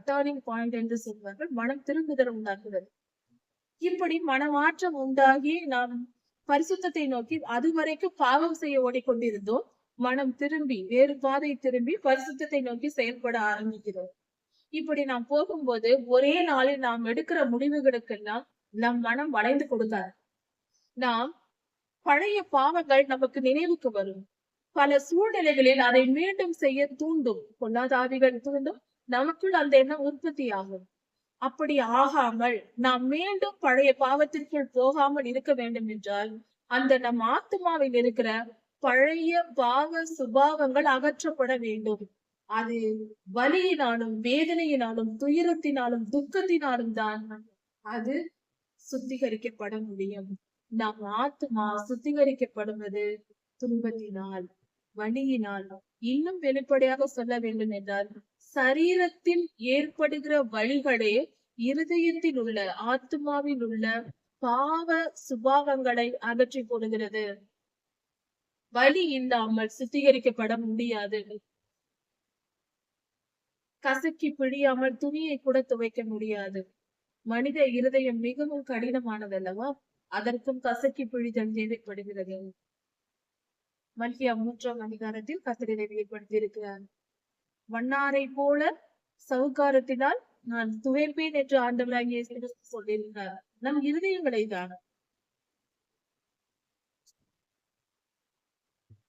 டர்னிங் பாயிண்ட் என்று சொல்வார்கள். மனம் திரும்புதல் உண்டாக்குகிறது. இப்படி மனமாற்றம் உண்டாகி நாம் பரிசுத்தத்தை நோக்கி அதுவரைக்கும் பாவம் செய்ய ஓடிக்கொண்டிருந்தோம். மனம் திரும்பி வேறு பாதை திரும்பி பரிசுத்தத்தை நோக்கி செயல்பட ஆரம்பிக்கிறோம். இப்படி நாம் போகும்போது ஒரே நாளில் நாம் எடுக்கிற முடிவுகளுக்கெல்லாம் நம் மனம் வளைந்து கொடுக்காது. நாம் பழைய பாவங்கள் நமக்கு நினைவுக்கு வரும். பல சூழ்நிலைகளில் அதை மீண்டும் செய்ய தூண்டும். பொல்லாத ஆவிகள் தூண்டும். நமக்குள் அந்த எண்ணம் உற்பத்தி ஆகும். அப்படி ஆகாமல் நாம் மீண்டும் பழைய பாவத்திற்குள் போகாமல் இருக்க வேண்டும் என்றால் அந்த நம் ஆத்மாவில் இருக்கிற பழைய பாவ சுபாவங்கள் அகற்றப்பட வேண்டும். அது வலியினாலும் வேதனையினாலும் துயரத்தினாலும் துக்கத்தினாலும் தான் அது சுத்திகரிக்கப்பட முடியும். நம் ஆத்மா சுத்திகரிக்கப்படுவது துன்பத்தினால், வலியினால். இன்னும் வெளிப்படையாக சொல்ல வேண்டும் என்றால் சரீரத்தில் ஏற்படுகிற வழிகளே இருதயத்தில் உள்ள ஆத்மாவில் உள்ள பாவ சுபாவங்களை அகற்றி போடுகிறது. வலி இல்லாமல் சுத்திகரிக்கப்பட முடியாது. கசக்கி பிழியாமல் துணியை கூட துவைக்க முடியாது. மனித இருதயம் மிகவும் கடினமானதல்லவா? அதற்கும் கசக்கி பிழிதல் தேவைப்படுகிறது. மல்கியா 3ஆம் அதிகாரத்தில் கர்த்தர் இதை வெளிப்படுத்தியிருக்கிறார். வண்ணாரை போல சவுக்காரத்தினால் நான் துவைப்பேன் என்று ஆண்டவராகிய சொல்லியிருக்கிறார். நம் இருதயங்களை தான்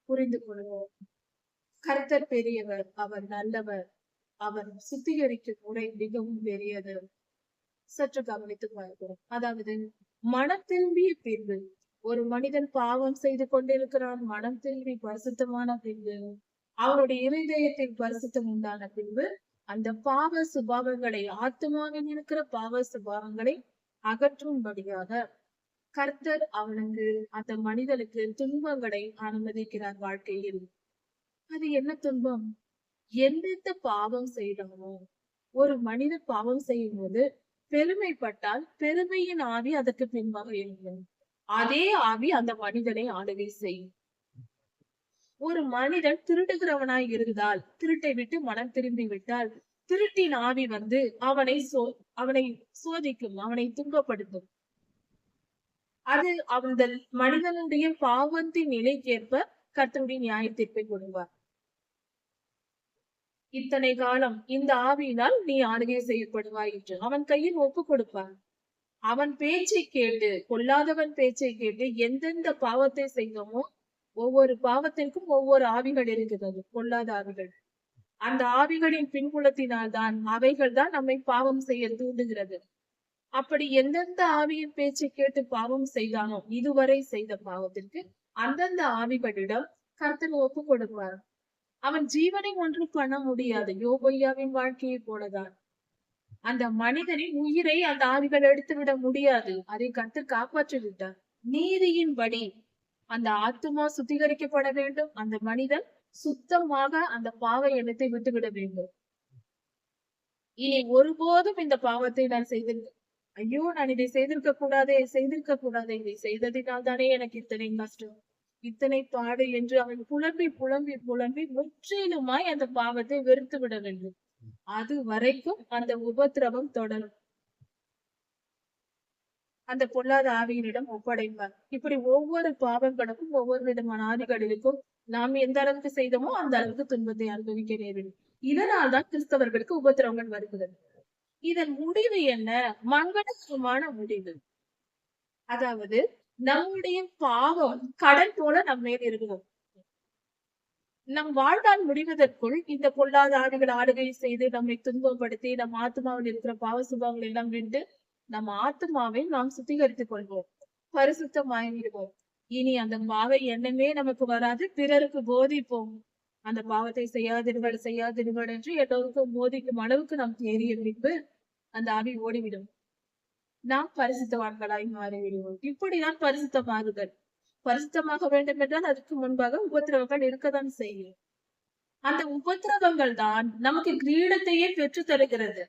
புரிந்து கொள்வோம். கர்த்தர் பெரியவர், அவர் நல்லவர், அவர் சுத்திகரிக்கும் முறை மிகவும் பெரியது. சற்று கவனித்து பார்க்கிறோம். அதாவது மனம் திரும்பிய பின்பு ஒரு மனிதன் பாவம் செய்து கொண்டிருக்கிறான். மனம் திரும்பி பரிசுத்தமான பின்பு அவருடைய இருதயத்தில் பரிசுத்தம் உண்டான பின்பு அந்த பாவ சுபாவங்களை, ஆத்மாவில் இருக்கிற பாவ சுபாவங்களை அகற்றும்படியாக கர்த்தர் அவனுக்கு, அந்த மனிதனுக்கு துன்பங்களை அனுமதிக்கிறார் வாழ்க்கையில். அது என்ன துன்பம்? எந்தெந்த பாவம் செய்யணுமோ, ஒரு மனிதன் பாவம் செய்யும் போது பெருமைப்பட்டால் பெருமையின் ஆவி அதற்கு பின்பாக இருக்கும். அதே ஆவி அந்த மனிதனை ஆளுகை செய்யும். ஒரு மனிதன் திருடுகிறவனாய் இருந்தால், திருட்டை விட்டு மனம் திரும்பி விட்டால், திருட்டின் ஆவி வந்து அவனை சோதிக்கும், அவனை துன்பப்படுத்தும். அது அந்த மனிதனுடைய பாவத்தின் நிலைக்கேற்ப கர்த்தருடைய நியாய தீர்ப்பை கொடுப்பார். இத்தனை காலம் இந்த ஆவியினால் நீ ஆளுகை செய்யப்படுவாய் என்று அவன் கையில் ஒப்பு கொடுப்பான். அவன் பேச்சை கேட்டு, கொல்லாதவன் பேச்சை கேட்டு எந்தெந்த பாவத்தை செய்தோமோ, ஒவ்வொரு பாவத்திற்கும் ஒவ்வொரு ஆவிகள் இருக்கிறது, பொல்லாத ஆவிகள். அந்த ஆவிகளின் பின்புலத்தினால் தான், அவைகள் தான் நம்மை பாவம் செய்ய தூண்டுகிறது. அப்படி எந்தெந்த ஆவியின் பேச்சை கேட்டு பாவம் செய்தானோ, இதுவரை செய்த பாவத்திற்கு அந்தந்த ஆவிகளிடம் கர்த்தர் ஒப்பு கொடுப்பார். அவன் ஜீவனை ஒன்றும் பண்ண முடியாது. யோபையாவின் வாழ்க்கையை போலதான் அந்த மனிதனின் உயிரை அந்த ஆவிகள் எடுத்து விட முடியாது. அதை கர்த்தர் காப்பாற்றி விட்டார். நீதியின்படி அந்த ஆத்துமா சுத்திகரிக்கப்பட வேண்டும். அந்த மனிதன் சுத்தமாக அந்த பாவ எண்ணத்தை விட்டுவிட வேண்டும். இனி ஒருபோதும் இந்த பாவத்தை நான் ஐயோ நான் இதை செய்திருக்க கூடாதே, செய்திருக்க கூடாதே, இதை செய்ததினால் தானே எனக்கு இத்தனை கஷ்டம், இத்தனை பாடு என்று அவன் புலம்பி புலம்பி புலம்பி முற்றிலுமாய் அந்த பாவத்தை வெறுத்து விட வேண்டும். அது வரைக்கும் அந்த உபத்திரவம் தொடரும். அந்த பொல்லாத ஆவியினிடம் ஒப்படைப்பார். இப்படி ஒவ்வொரு பாவங்களுக்கும் ஒவ்வொரு விதமான ஆவிகளிலுக்கும் நாம் எந்த அளவுக்கு செய்தோமோ அந்த அளவுக்கு துன்பத்தை அனுபவிக்க நேரிடும். இதனால் தான் கிறிஸ்தவர்களுக்கு உபத்திரவங்கள் வருகிறது. இதன் முடிவு என்ன? மங்களகரமான முடிவு. அதாவது நம்முடைய பாவம் கடன் போல நம் மேல் இருக்கணும். நம் வாழ்நாள் முடிவதற்குள் இந்த பொல்லாத ஆவிகள் ஆளுகை செய்து நம்மை துன்பப்படுத்தி நம் ஆத்மாவில் இருக்கிற பாவ சுபாவங்கள் எல்லாம் விட்டு நம் ஆத்மாவை நாம் சுத்திகரித்துக் கொள்வோம், பரிசுத்தமாகிவிடுவோம். இனி அந்த பாவ எண்ணமே நமக்கு வராது, பிறருக்கு போதிப்போம். அந்த பாவத்தை செய்யாதிருங்கள் செய்யாதிருங்கள் என்று எல்லோருக்கும் போதிக்கும் அளவுக்கு நாம் தேறிய பின்பு அந்த ஆவி ஓடிவிடும். நாம் பரிசுத்தவான்களாய் மாறிவிடுவோம். இப்படிதான் பரிசுத்தமாகுதல். பரிசுத்தமாக வேண்டும் என்றால் அதுக்கு முன்பாக உபத்திரவங்கள் இருக்கத்தான் செய்யும். அந்த உபத்திரவங்கள் தான் நமக்கு கிரீடத்தையே பெற்று தருகிறது.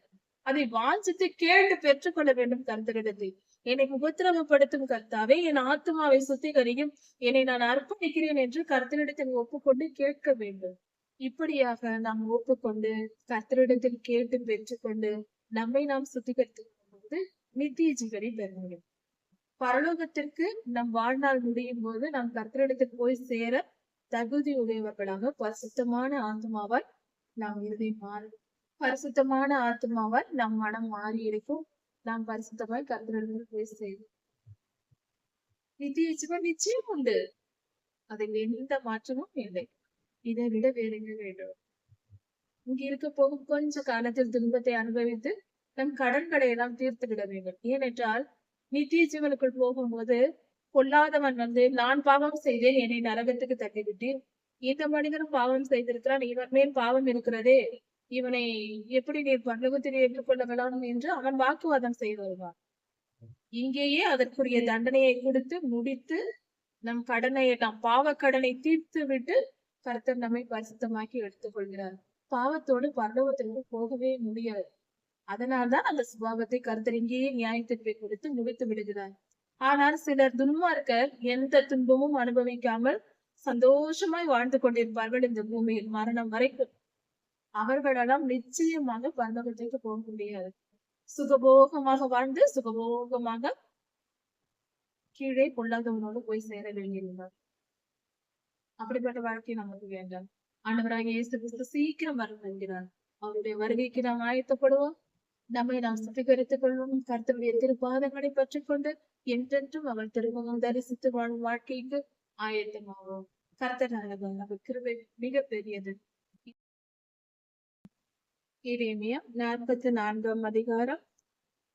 அதை வாஞ்சித்து கேட்டு பெற்றுக்கொள்ள வேண்டும் கர்த்தரிடத்தில். என்னை உபத்திரவப்படுத்தும் கர்த்தாவே என் ஆத்மாவை சுத்திகரியும், என்னை நான் அர்ப்பணிக்கிறேன் என்று கர்த்தரிடத்தில் ஒப்புக்கொண்டு கேட்க வேண்டும். இப்படியாக நாம் ஒப்புக்கொண்டு கர்த்தரிடத்தில் கேட்டு பெற்றுக்கொண்டு நம்மை நாம் சுத்திகரித்துக் கொள்ளும்போது நித்திய ஜீவனை பெற முடியும். பரலோகத்திற்கு நம் வாழ்நாள் முடியும் போது நாம் கர்த்தரிடத்தில் போய் சேர தகுதி உடையவர்களாக பரிசுத்தமான ஆத்மாவால் நாம் இறுதி மாறும். பரிசுத்தமான ஆத்மாவால் நம் மனம் மாறி இருக்கும். நாம் பரிசுத்தமாய் கர்த்தரிடத்தில் போய் சேரும். நித்திய ஜீவன் நிச்சயம் உண்டு. அதில் எந்த மாற்றமும் இல்லை. இதை விட வேற என்ன வேண்டும்? இங்க இருக்க போகும் கொஞ்ச காலத்தில் துன்பத்தை அனுபவித்து நம் கடன்களை எல்லாம் தீர்த்து விட வேண்டும். ஏனென்றால் நித்திய ஜீவனுக்குள் போகும்போது பொல்லாதவன் வந்து நான் பாவம் செய்தேன், என்னை நரகத்துக்கு தள்ளிவிட்டேன், இந்த மனிதனும் பாவம் செய்திருக்கிறான், இவன் மேல் பாவம் இருக்கிறதே, இவனை எப்படி நீர் பரலோகத்தில் ஏற்றுக்கொள்ளலாம் என்று அவன் வாக்குவாதம் செய்து வருவான். இங்கேயே அதற்குரிய தண்டனையை கொடுத்து முடித்து நம் கடனை நம் பாவ கடனை தீர்த்து விட்டு கர்த்தர் நம்மை பரிசுத்தமாக்கி எடுத்துக் கொள்கிறார். பாவத்தோடு பரலோகத்திற்கு போகவே முடியாது. அதனால்தான் அந்த சுபாவத்தை கர்த்தர் இங்கேயே நியாயத்திற்பை கொடுத்து முடித்து விடுகிறார். ஆனால் சிலர் துன்மார்க்கர் எந்த துன்பமும் அனுபவிக்காமல் சந்தோஷமாய் வாழ்ந்து கொண்டிருப்பார்கள் இந்த பூமியில் மரணம் வரைக்கும். அவர்களெல்லாம் நிச்சயமாக பரலோகத்திற்கு போக முடியாது. சுகபோகமாக வாழ்ந்து சுகபோகமாக கீழே பொல்லாதவனோடு போய் சேர வேண்டியிருந்தார். அப்படிப்பட்ட வாழ்க்கை நமக்கு வேண்டாம். ஆண்டவராக இயேசு கிறிஸ்து சீக்கிரம் வரும் என்கிறார். அவருடைய வருகைக்கு நாம் ஆயத்தப்படுவோம். நம்மை நாம் சுத்திகரித்துக் கொள்வோம். கர்த்தருடைய திருப்பாதங்களை பற்றிக் கொண்டு என்றென்றும் அவள் திருமுகம் தரிசித்து வாழும் வாழ்க்கைக்கு ஆயத்தமாவோம். கர்த்தர் நல்லவர், கிருபை மிக பெரியது. எரேமியா 44ஆம் அதிகாரம்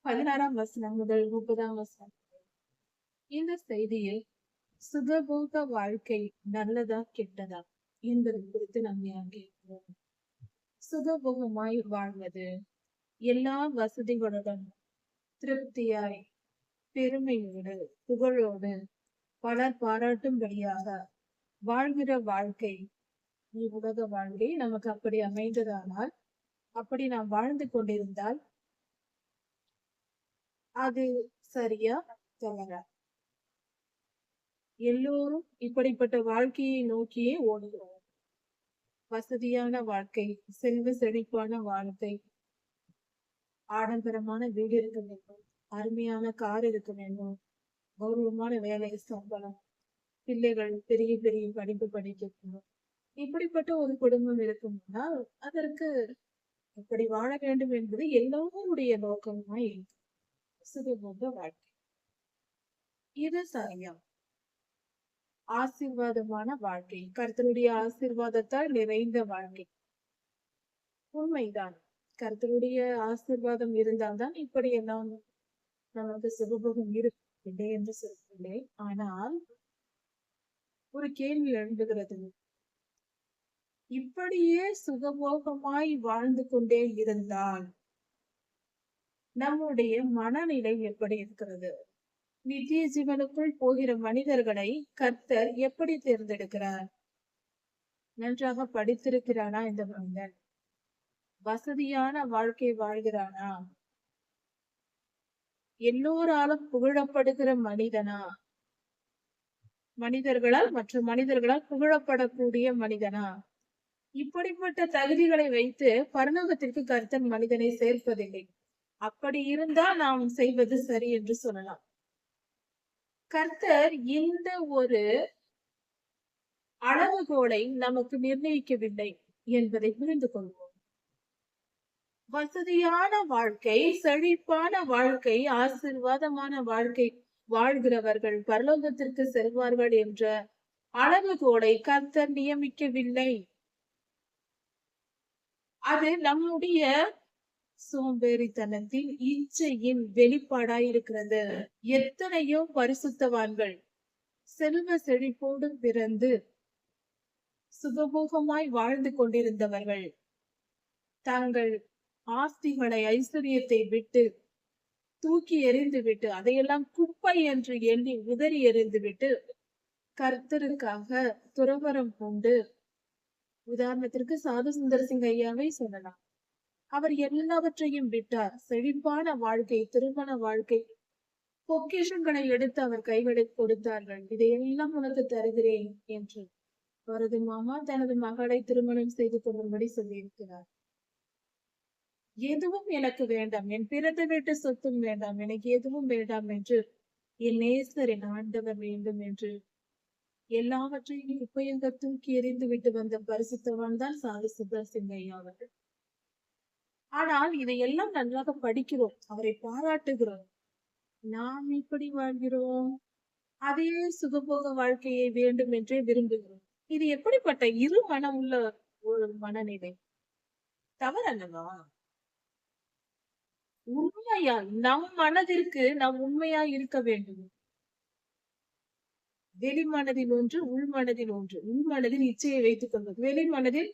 16ஆம் வசனம் முதல் 30ஆம் வசனம். இந்த செய்தியில் சுகபோக வாழ்க்கை நல்லதா கெட்டதா என்பது குறித்து நாம் அங்கேயும் சுகபோகமாய் வாழ்வது, எல்லா வசதிகளுடன் திருப்தியாய் பெருமையோடு புகழோடு பலர் பாராட்டும்படியாக வாழ்கிற வாழ்க்கை, உலக வாழ்க்கை நமக்கு அப்படி அமைந்ததானால், அப்படி நாம் வாழ்ந்து கொண்டிருந்தால் அது சரியா தவறா? எல்லோரும் இப்படிப்பட்ட வாழ்க்கையை நோக்கியே ஓடுகிறோம். வசதியான வாழ்க்கை, செல்வ செழிப்பான வாழ்க்கை, ஆடம்பரமான வீடு இருக்க வேண்டும், அருமையான கார் இருக்க வேண்டும், கௌரவமான வேலை, சம்பளம், பிள்ளைகள் பெரிய பெரிய படிப்பு படிக்கணும், இப்படிப்பட்ட ஒரு குடும்பம் இருக்கும்னா அதற்கு இப்படி வாழ வேண்டும் என்பது எல்லோருடைய நோக்கமா இருக்கு. சுகபோக வாழ்க்கை இது சரியா? ஆசீர்வாதமான வாழ்க்கை, கர்த்தருடைய ஆசீர்வாதத்தால் நிறைந்த வாழ்க்கை உண்மைதான். கர்த்தருடைய ஆசீர்வாதம் இருந்தால்தான் இப்படி எல்லாம் நமக்கு சுகபோகம் இல்லை என்று சொல்லவில்லை. ஆனால் ஒரு கேள்வி எழுந்துகிறது. இப்படியே சுகபோகமாய் வாழ்ந்து கொண்டே இருந்தால் நம்முடைய மனநிலை எப்படி இருக்கிறது? நித்திய ஜீவனுக்குள் போகிற மனிதர்களை கர்த்தர் எப்படி தேர்ந்தெடுக்கிறார்? நன்றாக படித்திருக்கிறானா இந்த மனிதன்? வசதியான வாழ்க்கை வாழ்கிறானா? எல்லோராலும் புகழப்படுகிற மனிதனா, மனிதர்களால் மற்ற மனிதர்களால் புகழப்படக்கூடிய மனிதனா? இப்படிப்பட்ட தகுதிகளை வைத்து பரலோகத்திற்கு கர்த்தர் மனிதனை சேர்ப்பதில்லை. அப்படி இருந்தால் நாம் செய்வது சரி என்று சொல்லலாம். கர்த்தர் இந்த ஒரு அளவுகோலை நமக்கு நிர்ணயிக்கவில்லை என்பதை புரிந்து கொள்வோம். வசதியான வாழ்க்கை, செழிப்பான வாழ்க்கை, ஆசீர்வாதமான வாழ்க்கை வாழ்கிறவர்கள் பரலோகத்திற்கு செல்வார்கள் என்ற அளவுகோலை கர்த்தர் நியமிக்கவில்லை. அது நம்முடைய சோம்பேறித்தனத்தின் இச்சையின் வெளிப்பாடாயிருக்கிறது. எத்தனையோ பரிசுத்தவான்கள் செல்வ செழிப்போடு பிறந்து சுகபோகமாய் வாழ்ந்து கொண்டிருந்தவர்கள் தங்கள் ஆஸ்திகளை, ஐஸ்வர்யத்தை விட்டு தூக்கி எறிந்து விட்டு, அதையெல்லாம் குப்பை என்று எண்ணி உதறி எறிந்து விட்டு கர்த்தருக்காக துறவரம் கொண்டு, உதாரணத்திற்கு சாது சுந்தர சிங் ஐயாவை சொல்லலாம். அவர் எல்லாவற்றையும் விட்டார். செழிப்பான வாழ்க்கை, திருமண வாழ்க்கை, பொக்கிஷங்களை எடுத்து அவர் கைகளில் கொடுத்தார்கள். இதையெல்லாம் உனக்கு தருகிறேன் என்று அவரது மாமா தனது மகளை திருமணம் செய்து கொள்ளும்படி சொல்லியிருக்கிறார். எதுவும் எனக்கு வேண்டாம், என் பிறந்த வீட்டு சொத்தும் வேண்டாம், எனக்கு எதுவும் வேண்டாம் என்று என் நேசர் என் ஆண்டவர் வேண்டும் என்று எல்லாவற்றையும் குப்பையங்க தூக்கி எறிந்து விட்டு வந்த பரிசுத்தவான் தான் சாது சுந்தர சிங் ஐயா அவர்கள். ஆனால் இதையெல்லாம் நன்றாக படிக்கிறோம், அவரை பாராட்டுகிறோம். நாம் இப்படி வாழ்கிறோம், அதே சுகபோக வாழ்க்கையை வேண்டும் என்றே விரும்புகிறோம். இது எப்படிப்பட்ட இரு மனம் உள்ள ஒரு மனநிலை? தவறல்லவா? உண்மையா நம் மனதிற்கு நாம் உண்மையா இருக்க வேண்டும். வெளி மனதில் ஒன்று, உள் மனதில் ஒன்று. உள் மனதில் இச்சையை வைத்துக் கொள்வது, வெளி மனதில்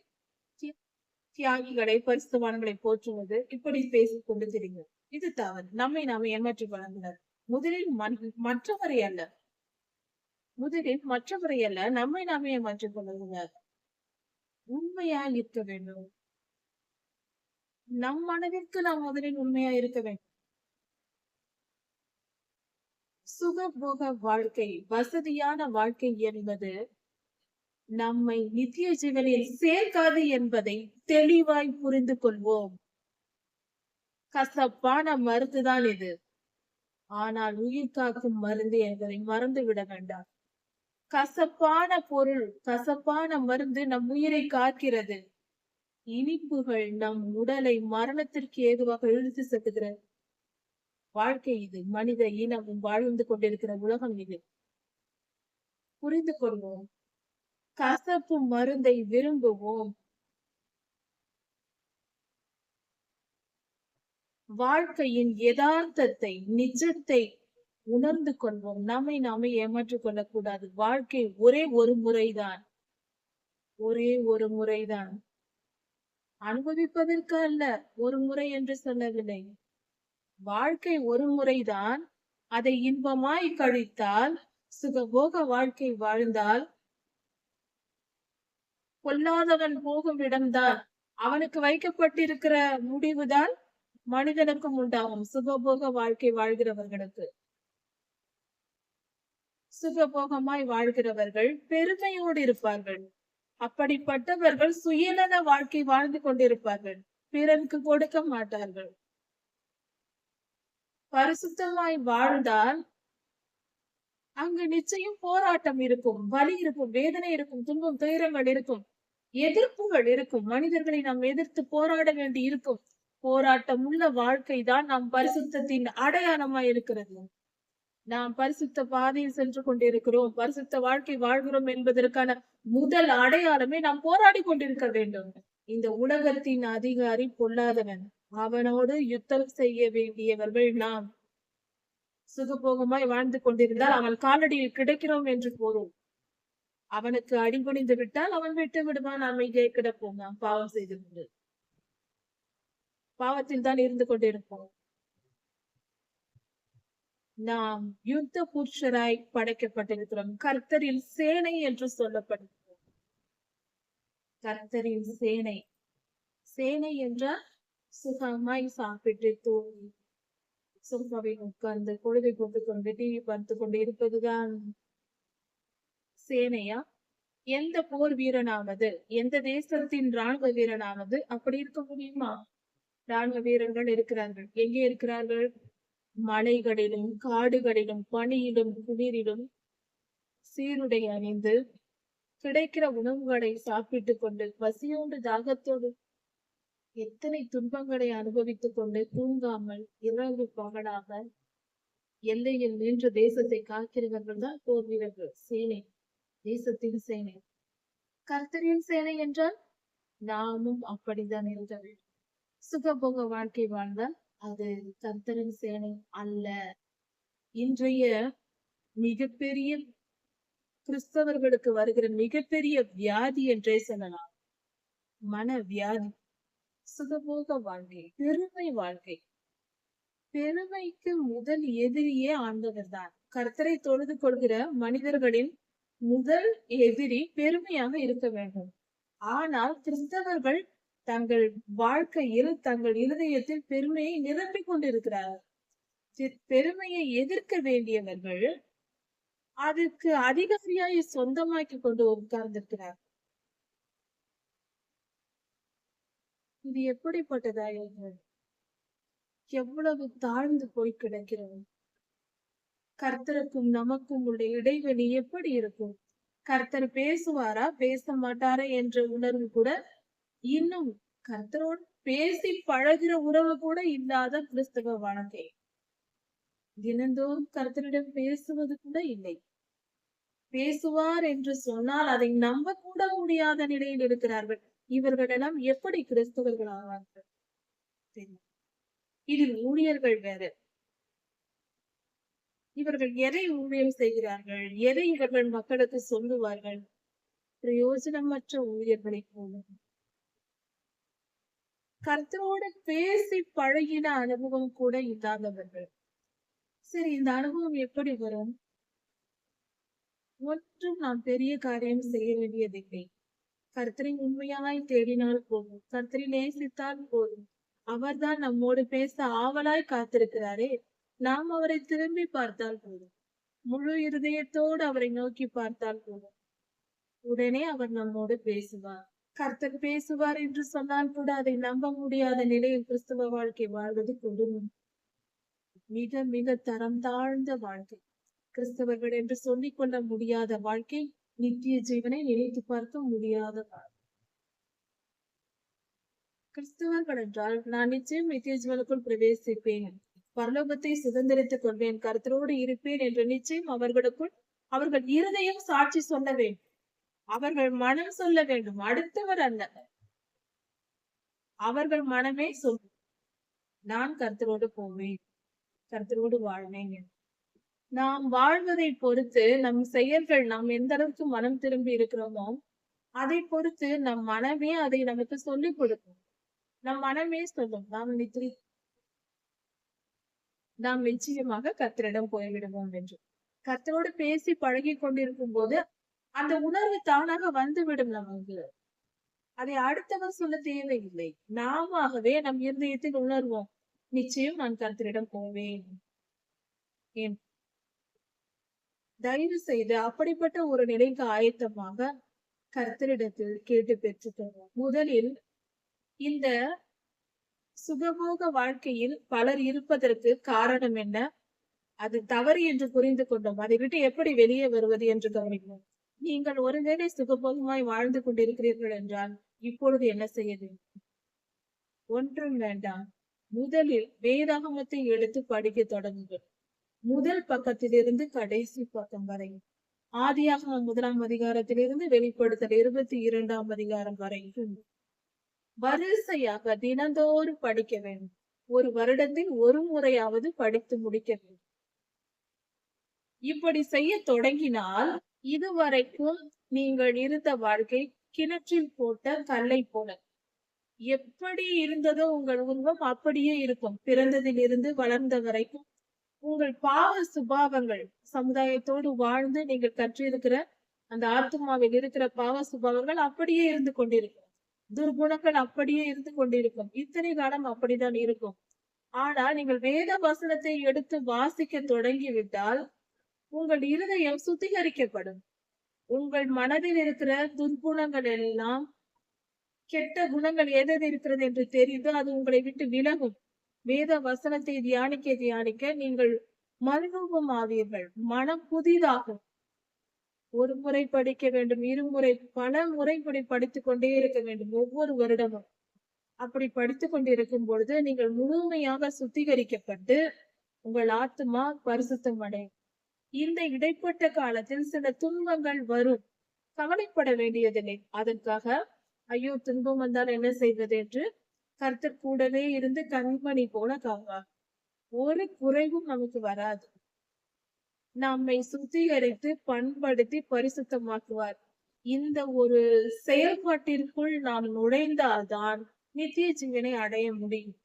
தியாகிகளை, பரிசுத்தவான்களை போற்றுவது, இப்படி பேசிக் கொண்டு தெரியும். இது தவறு. நம்மை நாம ஏமாற்றி வழங்கினர். முதலில் மற்றவரை அல்ல, நம்மை நாமே ஏமாற்றிக் கொள்ளுகிறார். உண்மையா இருக்க வேண்டும். நம் மனதிற்கு நாம் முதலில் உண்மையா இருக்க வேண்டும். சுகபோக வாழ்க்கை, வசதியான வாழ்க்கை என்பது நம்மை நித்திய ஜீவனில் சேர்க்காது என்பதை தெளிவாய் புரிந்து கொள்வோம். கசப்பான மருந்துதான் இது, ஆனால் உயிர் காக்கும் மருந்து என்பதை மறந்து விட வேண்டாம். கசப்பான பொருள், கசப்பான மருந்து நம் உயிரை காக்கிறது. இனிப்புகள் நம் உடலை மரணத்திற்கு ஏதுவாக இழுத்து செல்கிறது. வாழ்க்கை இது, மனித இனம் வாழ்ந்து கொண்டிருக்கிற உலகம் இது. புரிந்து கொள்வோம். கசப்பு மருந்தை விரும்புவோம். வாழ்க்கையின் யதார்த்தத்தை, நிஜத்தை உணர்ந்து கொள்வோம். நம்மை நாமே ஏமாற்றிக் கொள்ளக்கூடாது. வாழ்க்கை ஒரே ஒரு முறைதான், ஒரே ஒரு முறைதான். அனுபவிப்பதற்கு அல்ல, ஒரு முறை என்று சொல்லவில்லை. வாழ்க்கை ஒரு முறைதான். அதை இன்பமாய் கழித்தால், சுகபோக வாழ்க்கை வாழ்ந்தால், கொல்லாதவன் போகும் இடம்தான், அவனுக்கு வைக்கப்பட்டிருக்கிற முடிவுதான் மனிதனுக்கும் உண்டாகும். சுகபோக வாழ்க்கை வாழ்கிறவர்களுக்கு, சுகபோகமாய் வாழ்கிறவர்கள் பெருமையோடு இருப்பார்கள். அப்படிப்பட்டவர்கள் சுயநல வாழ்க்கை வாழ்ந்து கொண்டிருப்பார்கள், பிறருக்கு கொடுக்க மாட்டார்கள். பரிசுத்தமாய் வாழ்ந்தால் அங்கு நிச்சயம் போராட்டம் இருக்கும், வலி இருக்கும், வேதனை இருக்கும், துன்பம், துயரங்கள் இருக்கும், எதிர்ப்புகள் இருக்கும். மனிதர்களை நாம் எதிர்த்து போராட வேண்டி இருக்கும். போராட்டம் உள்ள வாழ்க்கை தான் நாம் பரிசுத்தத்தின் அடையாளமாய் இருக்கிறது. நாம் பரிசுத்த பாதையில் சென்று கொண்டிருக்கிறோம், பரிசுத்த வாழ்க்கை வாழ்கிறோம் என்பதற்கான முதல் அடையாளமே நாம் போராடி கொண்டிருக்க வேண்டும். இந்த உலகத்தின் அதிகாரி பொல்லாதவன், அவனோடு யுத்தம் செய்ய வேண்டியவர்கள் நாம். சுகபோகமாய் வாழ்ந்து கொண்டிருந்தால் அவன் காலடியில் கிடைக்கிறோம் என்று போதும். அவனுக்கு அடிபணிந்து விட்டால் அவன் விட்டு விடுவான், அமைதியை கிடப்போம். நாம் பாவம் செய்து கொண்டு பாவத்தில் தான் இருந்து கொண்டிருப்போம். நாம் யுத்த புருஷராய் படைக்கப்பட்டிருக்கிறோம். கர்த்தரின் சேனை என்று சொல்லப்படுகிறோம். கர்த்தரின் சேனை, சேனை என்றால் சுகமாய் சாப்பிட்டு தூங்கி சோஃபாவில் உட்கார்ந்து பொழுதை போட்டுக் கொண்டு டிவி பார்த்து கொண்டு இருப்பதுதான் சேனையா? எந்த போர் வீரனாவது, எந்த தேசத்தின் ராணுவ வீரனாவது அப்படி இருக்க முடியுமா? ராணுவ வீரர்கள் இருக்கிறார்கள். எங்கே இருக்கிறார்கள்? மலைகளிலும் காடுகளிலும் பனியிலும் குளிரிலும் சீருடை அணிந்து கிடைக்கிற உணவுகளை சாப்பிட்டுக் கொண்டு பசியோடு தாகத்தோடு எத்தனை துன்பங்களை அனுபவித்துக் கொண்டு தூங்காமல் இரவு பகலாக எல்லையில் நின்று தேசத்தை காக்கிறவர்கள் தான் போர் வீரர்கள். சேனை, தேசத்தின் சேனை. கர்த்தரின் சேனை என்றால் நாமும் அப்படித்தான் இருக்க வேண்டும். சுகபோக வாழ்க்கை வாழ்ந்தால் அது கர்த்தரின் சேனை அல்ல. இன்றைய மிகப்பெரிய கிறிஸ்தவர்களுக்கு வருகிற மிகப்பெரிய வியாதி என்றே சொல்லலாம். மன வியாதி. சுகபோக வாழ்க்கை, பெருமை வாழ்க்கை. பெருமைக்கு முதல் எதிரியே ஆண்டவர் தான். கர்த்தரை தொழுது கொள்கிற மனிதர்களின் முதல் எதிரி பெருமையாக இருக்க வேண்டும். ஆனால் கிறிஸ்தவர்கள் தங்கள் வாழ்க்கையில் தங்கள் இருதயத்தில் பெருமையை நிரப்பிக் கொண்டிருக்கிறார்கள். பெருமையை எதிர்க்க வேண்டியவர்கள் அதுக்கு அதிகாரியாய் சொந்தமாக்கி கொண்டு உட்கார்ந்திருக்கிறார். இது எப்படிப்பட்டதாயிருக்கிறது? எவ்வளவு தாழ்ந்து போய் கிடக்கிறது. கர்த்தருக்கும் நமக்கும் உள்ள இடைவெளி எப்படி இருக்கும்? கர்த்தர் பேசுவாரா பேச மாட்டாரா என்ற உணர்வு கூட இன்னும் கர்த்தரோடு பேசி பழகிற உறவு கூட இல்லாத கிறிஸ்தவ வாழ்க்கை. தினந்தோறும் கர்த்தரிடம் பேசுவது கூட இல்லை. பேசுவார் என்று சொன்னால் அதை நம்ப கூட முடியாத நிலையில் இருக்கிறார்கள். இவர்களெல்லாம் எப்படி கிறிஸ்தவர்கள் ஆவார்கள்? இதில் ஊழியர்கள் வேற. இவர்கள் எதை ஊழியம் செய்கிறார்கள்? எதை இவர்கள் மக்களுக்கு சொல்லுவார்கள்? பிரயோஜனமற்ற ஊழியர்களை போல. கர்த்தரோடு பேசி பழகின அனுபவம் கூட இல்லாதவர்கள். சரி, இந்த அனுபவம் எப்படி வரும்? ஒன்றும் நாம் பெரிய காரியம் செய்ய வேண்டியதில்லை. கர்த்தரை உண்மையாய் தேடினால் போதும். கர்த்தரை நேசித்தால் போதும். அவர்தான் நம்மோடு பேச ஆவலாய் காத்திருக்கிறாரே. நாம் அவரை திரும்பி பார்த்தால் போதும். முழு இருதயத்தோடு அவரை நோக்கி பார்த்தால் போதும். உடனே அவர் நம்மோடு பேசுவார். கர்த்தர் பேசுவார் என்று சொன்னால் கூட அதை நம்ப முடியாத நிலையில் கிறிஸ்தவ வாழ்க்கை வாழ்வது கொடுமை. மிக மிக தரம் தாழ்ந்த வாழ்க்கை. கிறிஸ்தவர்கள் என்று சொல்லிக் கொள்ள முடியாத வாழ்க்கை. நித்திய ஜீவனை நினைத்து பார்க்க முடியாத வாழ்க்கை. கிறிஸ்தவர்கள் என்றால் நான் நிச்சயம் நித்திய ஜீவனுக்குள் பிரவேசிப்பேன், பரலோகத்தை சுதந்திரித்துக் கொள்வேன், கர்த்தரோடு இருப்பேன் என்ற நிச்சயம் அவர்கள் இருதயம் சாட்சி சொல்ல வேண்டும். அவர்கள் மனம் சொல்ல வேண்டும், அடுத்தவர் அல்ல. அவர்கள் மனமே சொல்லும், நான் கர்த்தரோடு போவேன், கர்த்தரோடு வாழ்வேன். நாம் வாழ்வதை பொறுத்து நம் செயல்கள், நாம் எந்த அளவுக்கு மனம் திரும்பி இருக்கிறோமோ அதை பொறுத்து நம் மனமே அதை நமக்கு சொல்லிக் கொடுக்கும். நம் மனமே சொல்லும், நாம் நிச்சயமாக கர்த்தரிடம் போய்விடுவோம் என்று. கர்த்தரோடு பேசி பழகி கொண்டிருக்கும் போது அந்த உணர்வு தானாக வந்துவிடும் நமக்கு. அதை அடுத்தவர் சொல்ல தேவையில்லை. நாமவே நம் இருதயத்தில் உணர்வோம், நிச்சயம் நான் கர்த்தரிடம் போவேன். ஏன் தயவு செய்து அப்படிப்பட்ட ஒரு நிலைக்கு ஆயத்தமாக கர்த்தரிடத்தில் கேட்டு பெற்றுக்கொள்வோம். முதலில் இந்த சுகபோக வாழ்க்கையில் பலர் இருப்பதற்கு காரணம் என்ன? அது தவறு என்று புரிந்து கொண்டோம். அதை விட்டு எப்படி வெளியே வருவது என்று கவனிப்போம். நீங்கள் ஒருவேளை சுகபோகமாய் வாழ்ந்து கொண்டிருக்கிறீர்கள் என்றால் இப்பொழுது என்ன செய்ய வேண்டும்? ஒன்றும் வேண்டாம். முதலில் வேதாகமத்தை எடுத்து படிக்க தொடங்குங்கள். முதல் பக்கத்திலிருந்து கடைசி பக்கம் வரை. ஆதியாகமம் 1ஆம் அதிகாரத்திலிருந்து வெளிப்படுத்தல் 22ஆம் அதிகாரம் வரைக்கும் வரிசையாக தினந்தோறும் படிக்க வேண்டும். ஒரு வருடத்தில் ஒரு முறையாவது படித்து முடிக்க வேண்டும். இப்படி செய்ய தொடங்கினால் இதுவரைக்கும் நீங்கள் இருந்த வாழ்க்கை கிணற்றில் போட்ட கல்லை போல. எப்படி இருந்ததோ உங்கள் உருவம் அப்படியே இருக்கும். பிறந்ததிலிருந்து வளர்ந்த வரைக்கும் உங்கள் பாவ சுபாவங்கள், சமுதாயத்தோடு வாழ்ந்து நீங்கள் கற்றிருக்கிற அந்த ஆத்மாவில் இருக்கிற பாவ சுபாவங்கள் அப்படியே இருந்து கொண்டிருக்கும். துர்குணங்கள் அப்படியே இருந்து கொண்டிருக்கும். இத்தனை காலம் அப்படிதான் இருக்கும். ஆனால் நீங்கள் வேத வசனத்தை எடுத்து வாசிக்க தொடங்கிவிட்டால் உங்கள் இருதயம் சுத்திகரிக்கப்படும். உங்கள் மனதில் இருக்கிற துர்க்குணங்கள் எல்லாம், கெட்ட குணங்கள் எது இருக்கிறது என்று தெரிந்து அது உங்களை விட்டு விலகும். வேத வசனத்தை தியானிக்க தியானிக்க நீங்கள் மறுரூபம் ஆவீர்கள். மனம் புதிதாகும். ஒரு முறை படிக்க வேண்டும், இருமுறை, பல முறை படித்துக் கொண்டே இருக்க வேண்டும் ஒவ்வொரு வருடமும். அப்படி படித்துக் கொண்டிருக்கும் பொழுது நீங்கள் முழுமையாக சுத்திகரிக்கப்பட்டு உங்கள் ஆத்மா பரிசுத்தம் அடையும். இந்த இடைப்பட்ட காலத்தில் சில துன்பங்கள் வரும். கவலைப்பட வேண்டியதில்லை. அதற்காக ஐயோ துன்பம் வந்தால் என்ன செய்வது என்று கர்த்தர் கூடவே இருந்து கண்மணி போல காப்பார். ஒரு குறைவும் நமக்கு வராது. நம்மை சுத்திகரித்து பண்படுத்தி பரிசுத்தமாக்குவார். இந்த ஒரு செயல்பாட்டிற்குள் நாம் நுழைந்தால்தான் நித்திய ஜீவனை அடைய முடியும்.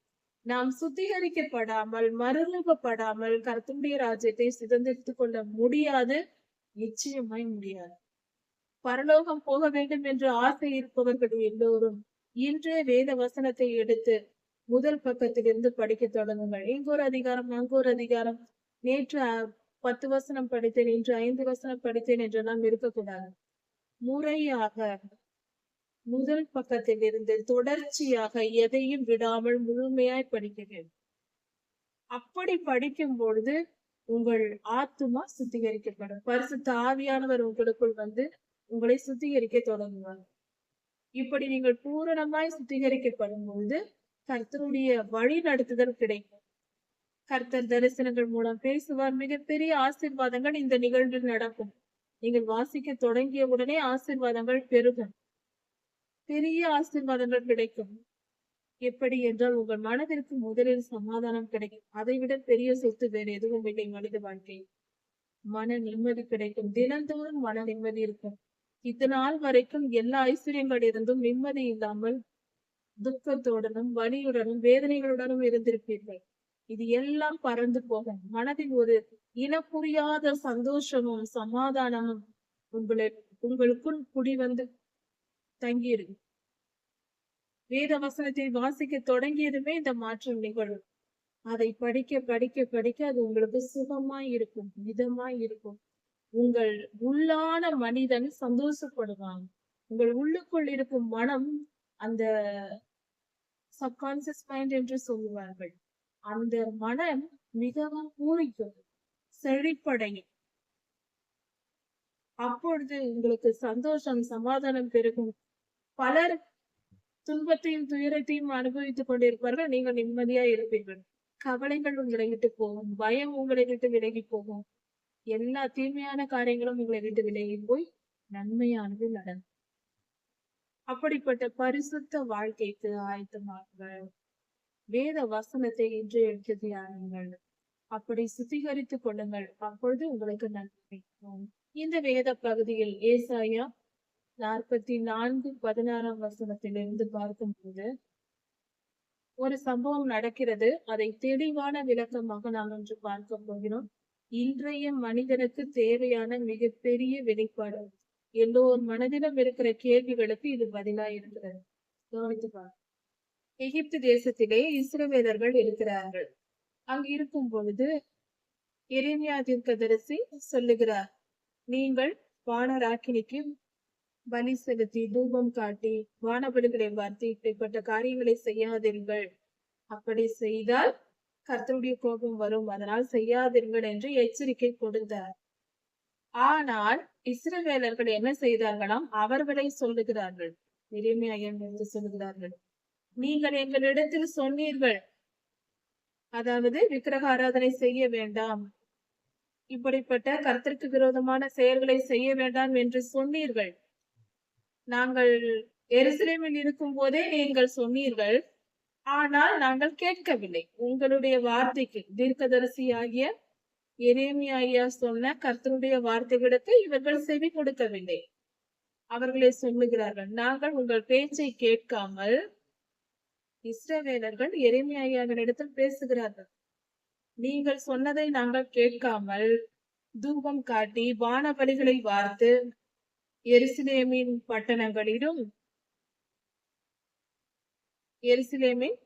நாம் சுத்திகரிக்கப்படாமல் மறுரூபப்படாமல் கர்த்தருடைய ராஜ்யத்தை சுதந்திரித்துக் கொள்ள முடியாது. நிச்சயமாய் முடியாது. பரலோகம் போக வேண்டும் என்று ஆசை இருப்பவர்கள் எல்லோரும் இன்று வேத வசனத்தை எடுத்து முதல் பக்கத்திலிருந்து படிக்க தொடங்குங்கள். இங்கொரு அதிகாரம், அங்கொரு அதிகாரம். நேற்று 10 வசனம் படித்தேன், இன்று 5 வசனம் படித்தேன் என்றெல்லாம் இருக்கக்கூடாது. முறையாக முதல் பக்கத்தில் இருந்து தொடர்ச்சியாக எதையும் விடாமல் முழுமையாய் படிக்க வேண்டும். அப்படி படிக்கும் பொழுது உங்கள் ஆத்துமா சுத்திகரிக்கப்படும். பரிசுத்த ஆவியானவர் உங்களுக்குள் வந்து உங்களை சுத்திகரிக்க தொடங்குவார். இப்படி நீங்கள் பூரணமாய் சுத்திகரிக்கப்படும் பொழுது கர்த்தருடைய வழி நடத்துதல் கிடைக்கும். கர்த்தர் தரிசனங்கள் மூலம் பேசுவார். மிகப்பெரிய ஆசீர்வாதங்கள் இந்த நிகழ்வில் நடக்கும். நீங்கள் வாசிக்க தொடங்கிய உடனே ஆசீர்வாதங்கள் பெருகும். பெரிய ஆசீர்வாதங்கள் கிடைக்கும். எப்படி என்றால் உங்கள் மனதிற்கு முதலில் சமாதானம் கிடைக்கும். அதைவிட பெரிய சொத்து வேறு எதுவும் இல்லை மனித வாழ்க்கை. மன நிம்மதி கிடைக்கும். தினந்தோறும் மன நிம்மதி இருக்கும். இதனால் வரைக்கும் எல்லா ஐஸ்வர்யங்கள் இருந்தும் நிம்மதி இல்லாமல் துக்கத்துடனும் வலியுடனும் வேதனைகளுடனும் இருந்திருப்பீர்கள். இது எல்லாம் பறந்து போகும். மனதில் ஒரு இனப்புரியாத சந்தோஷமும் சமாதானமும் உங்களுக்குள் குடி வந்து தங்கியிருக்கு. வேத வசனத்தை வாசிக்க தொடங்கியதுமே இந்த மாற்றம் நிகழும். அதை படிக்க படிக்க படிக்க அது உங்களுக்கு சுகமாய் இருக்கும், மிதமாய் இருக்கும். உங்கள் உள்ளான மனிதன் சந்தோஷப்படுவான். உங்கள் உள்ளுக்குள் இருக்கும் மனம், அந்த சப்கான்சியஸ் மைண்ட் என்று சொல்லுவார்கள், அந்த மனம் மிகவும் பூரிக்கும், செழிப்படையும். அப்பொழுது உங்களுக்கு சந்தோஷம், சமாதானம் பெருகும். பலர் துன்பத்தையும் துயரத்தையும் அனுபவித்துக் கொண்டிருப்பார்கள். நீங்கள் நிம்மதியா இருப்பீர்கள். கவலைகள் உங்களை விட்டு போகும். பயம் உங்களை விட்டு விலகி போகும். எல்லா தீமையான காரியங்களும் உங்களை விட்டு விலகி போய் நன்மையானது நடக்கும். அப்படிப்பட்ட பரிசுத்த வாழ்க்கைக்கு ஆயத்தமாகுங்கள். வேத வசனத்தை இன்று எடுத்து தியானுங்கள். அப்படி சுத்திகரித்துக் கொள்ளுங்கள். அப்பொழுது உங்களுக்கு நன்மை. இந்த வேத பகுதியில் ஏசாயா 44:16 வசனத்திலிருந்து பார்க்கும்போது ஒரு சம்பவம் நடக்கிறது. அதை தெளிவான விளக்கமாக நாம் இன்று பார்க்க போகிறோம். இன்றைய மனிதனுக்கு தேவையான மிகப்பெரிய வெளிப்பாடு. எல்லோர் மனதிலும் இருக்கிற கேள்விகளுக்கு இது பதிலா இருக்கிறது. கவனித்து பாருங்க. எகிப்து தேசத்திலே இஸ்ரவேலர்கள் இருக்கிறார்கள். அங்கு இருக்கும் பொழுது எரேமியா தீர்க்கதரிசி சொல்லுகிறார், நீங்கள் வானராக்கினிக்கு பலி செலுத்தி தூபம் காட்டி வானபலிகளை வார்த்தி இப்படிப்பட்ட காரியங்களை செய்யாதீர்கள். அப்படி செய்தால் கர்த்தருடைய கோபம் வரும். அதனால் செய்யாதீர்கள் என்று எச்சரிக்கை கொடுத்தார். ஆனால் இஸ்ரவேலர்கள் என்ன செய்தார்களாம்? அவர்களை சொல்லுகிறார்கள், எரேமியா என்று சொல்லுகிறார்கள், நீங்கள் எங்களிடத்தில் சொன்னீர்கள், அதாவது விக்கிரக ஆராதனை செய்ய வேண்டாம், இப்படிப்பட்ட கர்த்தருக்கு விரோதமான செயல்களை செய்ய வேண்டாம் என்று சொன்னீர்கள். நாங்கள் எருசலேமில் இருக்கும் போதே நீங்கள் சொன்னீர்கள், ஆனால் நாங்கள் கேட்கவில்லை. உங்களுடைய வார்த்தைக்கு, தீர்க்கதரிசி ஆகிய எரேமியா ஐயா சொன்ன கர்த்தருடைய வார்த்தைகளுக்கு இவர்கள் செவி கொடுக்கவில்லை. அவர்களே சொல்லுகிறார்கள், நாங்கள் உங்கள் பேச்சை கேட்காமல். இஸ்ரவேலர்கள் எரேமியா ஐயாவினிடத்தில் பேசுகிறார்கள், நீங்கள் சொன்னதை நாங்கள் கேட்காமல் தூபம் காட்டி வானபலிகளை வார்த்து எருசலேமின் பட்டணங்களிலும் எருசலேமின்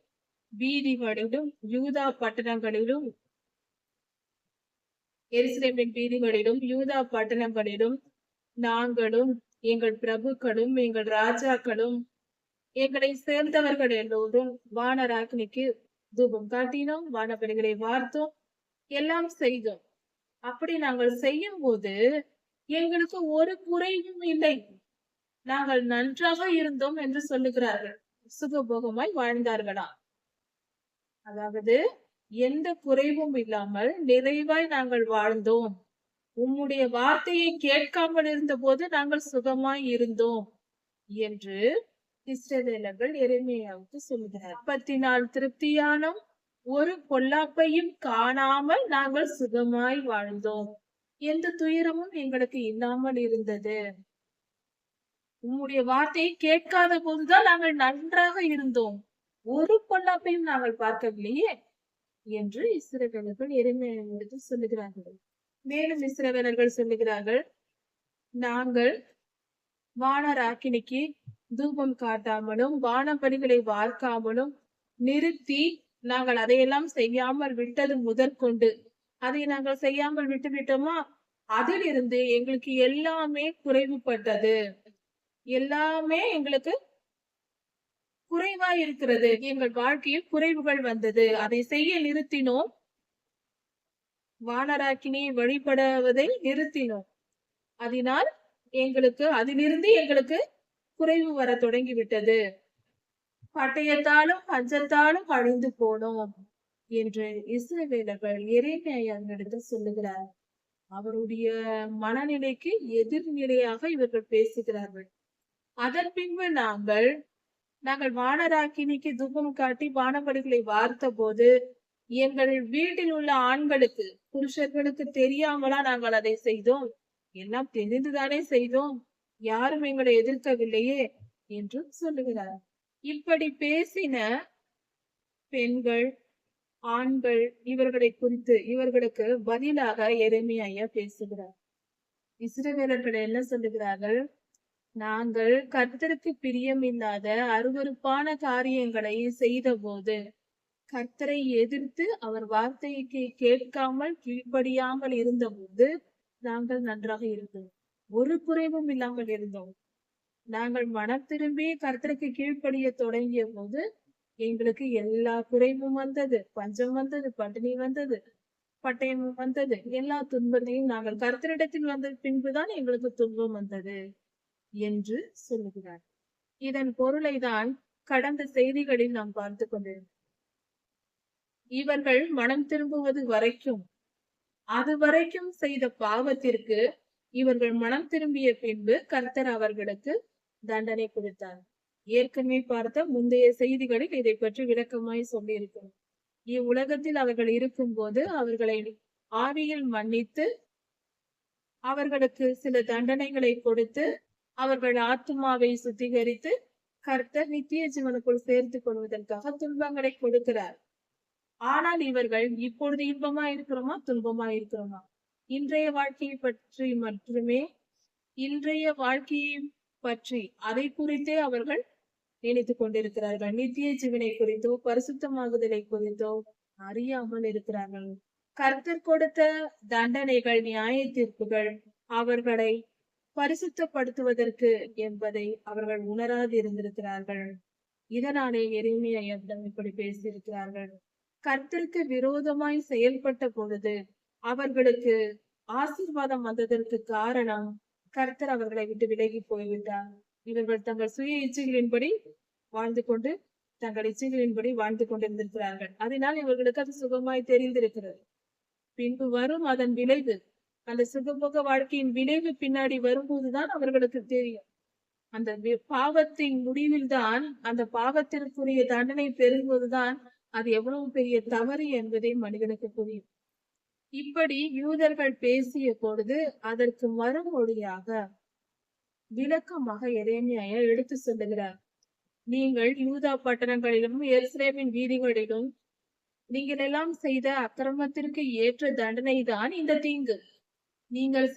வீதிகளிலும் யூதா பட்டணங்களிலும் எருசலேமின் வீதிகளிலும் யூதா பட்டணங்களிலும் நாங்களும் எங்கள் பிரபுக்களும் எங்கள் ராஜாக்களும் எங்களை சேர்ந்தவர்கள் எல்லோரும் வானராக்கினிக்கு தூபம் காட்டினோம், வானபலிகளை வார்த்தோம், எல்லாம் செய்தோம். அப்படி நாங்கள் செய்யும் போது எங்களுக்கு ஒரு குறைவும் இல்லை, நாங்கள் நன்றாக இருந்தோம் என்று சொல்லுகிறார்கள். சுகபோகமாய் வாழ்ந்தார்களா? அதாவது எந்த குறைவும் இல்லாமல் நிறைவாய் நாங்கள் வாழ்ந்தோம். உம்முடைய வார்த்தையை கேட்காமல் இருந்த போது நாங்கள் சுகமாய் இருந்தோம் என்று இஸ்ரவேலர்கள் எரேமியாவுக்கு சொல்கிறார். 40 திருப்தியானோம், ஒரு பொல்லாப்பையும் காணாமல் நாங்கள் சுகமாய் வாழ்ந்தோம், எந்த துயரமும் எங்களுக்கு இல்லாமல் இருந்தது. உம்முடைய வார்த்தையை கேட்காத போதுதான் நாங்கள் நன்றாக இருந்தோம், ஒரு பொல்லாப்பையும் நாங்கள் பார்க்கவில்லையே என்று இஸ்ரவேலர்கள் எரேமியாவிடத்தில் சொல்லுகிறார்கள். மேலும் இஸ்ரவேலர்கள் சொல்லுகிறார்கள், நாங்கள் வானராக்கினிக்கு தூபம் காட்டாமலும் வானபலிகளை வார்க்காமலும் நிறுத்தி நாங்கள் அதையெல்லாம் செய்யாமல் விட்டது முதற்கொண்டு, அதை நாங்கள் செய்யாமல் விட்டு விட்டோமா, அதிலிருந்து எங்களுக்கு எல்லாமே குறைவுபட்டது, எல்லாமே எங்களுக்கு குறைவா இருக்கிறது, எங்கள் வாழ்க்கையில் குறைவுகள் வந்தது, அதை செய்ய நிறுத்தினோம், வானராக்கினியை வழிபடுவதை நிறுத்தினோம். அதனால் அதிலிருந்து எங்களுக்கு குறைவு வர தொடங்கிவிட்டது, பட்டயத்தாலும் பஞ்சத்தாலும் அழிந்து போனோம் என்று இஸ்ரவேலர்கள் எரேமியாவினிடத்தில் சொல்லுகிறார். அவருடைய மனநிலைக்கு எதிர்நிலையாக இவர்கள் பேசுகிறார்கள். அதன் பின்பு நாங்கள் வானராக்கினிக்கு தூபம் காட்டி வானபலிகளை வார்த்த போது எங்கள் வீட்டில் உள்ள ஆண்களுக்கு, புருஷர்களுக்கு தெரியாமலா நாங்கள் அதை செய்தோம்? எல்லாம் தெரிந்துதானே செய்தோம், யாரும் எங்களை எதிர்க்கவில்லையே என்று சொல்லுகிறார். இப்படி பேசின பெண்கள், ஆண்கள் இவர்களை குறித்து இவர்களுக்கு பதிலாக எரேமியா பேசுகிறார். இஸ்ரவேலர்கள் என்ன சொல்லுகிறார்கள்? நாங்கள் கர்த்தருக்கு பிரியமில்லாத அருவருப்பான காரியங்களை செய்த போது, கர்த்தரை எதிர்த்து அவர் வார்த்தையை கேட்காமல் கீழ்ப்படியாமல் இருந்த போது நாங்கள் நன்றாக இருந்தோம், ஒரு குறைவும் இல்லாமல் இருந்தோம். நாங்கள் மனம் திரும்பி கர்த்தருக்கு கீழ்ப்படிய தொடங்கிய போது எங்களுக்கு எல்லா குறைவும் வந்தது, பஞ்சம் வந்தது, பட்டினி வந்தது, பட்டயமும் வந்தது, எல்லா துன்பத்தையும் நாங்கள் கர்த்தரிடத்தில் வந்த பின்புதான் எங்களுக்கு துன்பம் வந்தது என்று சொல்லுகிறார். இதன் பொருளை தான் கடந்த செய்திகளில் நாம் பார்த்து கொண்டிருந்தோம். இவர்கள் மனம் திரும்புவது வரைக்கும், அது வரைக்கும் செய்த பாவத்திற்கு இவர்கள் மனம் திரும்பிய பின்பு கர்த்தர் அவர்களுக்கு தண்டனை கொடுத்தார். ஏற்கனவே பார்த்த முந்தைய செய்திகளில் இதை பற்றி விளக்கமாய் சொல்லியிருக்கிறோம். இவ்வுலகத்தில் அவர்கள் இருக்கும் போது அவர்களை ஆவியில் மன்னித்து அவர்களுக்கு சில தண்டனைகளை கொடுத்து அவர்கள் ஆத்மாவை சுத்திகரித்து கர்த்தர் நித்திய ஜீவனுக்குள் சேர்த்து கொள்வதற்காக துன்பங்களை கொடுக்கிறார். ஆனால் இவர்கள் இப்பொழுது இன்பமா இருக்கிறோமா, துன்பமா இருக்கிறோமா, இன்றைய வாழ்க்கையை பற்றி மட்டுமே, இன்றைய வாழ்க்கையை பற்றி அதை குறித்தே அவர்கள் நினைத்துக் கொண்டிருக்கிறார்கள். நித்திய ஜீவனை குறித்தோ பரிசுத்தமாகுதலை குறித்தோ அறியாமல் இருக்கிறார்கள். கர்த்தர் கொடுத்த தண்டனைகள், நியாய தீர்ப்புகள் அவர்களை பரிசுத்தப்படுத்துவதற்கு என்பதை அவர்கள் உணராது இருந்திருக்கிறார்கள். இதனாலே எரேமியா இப்படி பேசியிருக்கிறார்கள். கர்த்தருக்கு விரோதமாய் செயல்பட்ட பொழுது அவர்களுக்கு ஆசீர்வாதம் வந்ததற்கு காரணம் கர்த்தர் அவர்களை விட்டு விலகி போய்விட்டார். இவர்கள் தங்கள் சுய இச்சைகளின்படி வாழ்ந்து கொண்டிருந்திருக்கிறார்கள். அதனால் இவர்களுக்கு அது சுகமாய் தெரிந்திருக்கிறது. பின்பு வரும் அதன் விளைவு, அந்த சுகபோக வாழ்க்கையின் விளைவு பின்னாடி வரும்போதுதான் அவர்களுக்கு தெரியும். அந்த பாவத்தின் முடிவில் தான், அந்த பாவத்திற்குரிய தண்டனை பெறும்போதுதான் அது எவ்வளவு பெரிய தவறு என்பதை மனிதனுக்கு புரியும். இப்படி யூதர்கள் பேசிய பொழுது அதற்கு மறுமொழியாக விளக்கமாக எரேமியா எடுத்து சொல்லுகிறார். நீங்கள் யூதா பட்டணங்களிலும் எருசலேமின் வீதிகளிலும் நீங்கள் எல்லாம் செய்த அக்கிரமத்திற்கு ஏற்ற தண்டனை தான் இந்த தீங்கு. நீங்கள்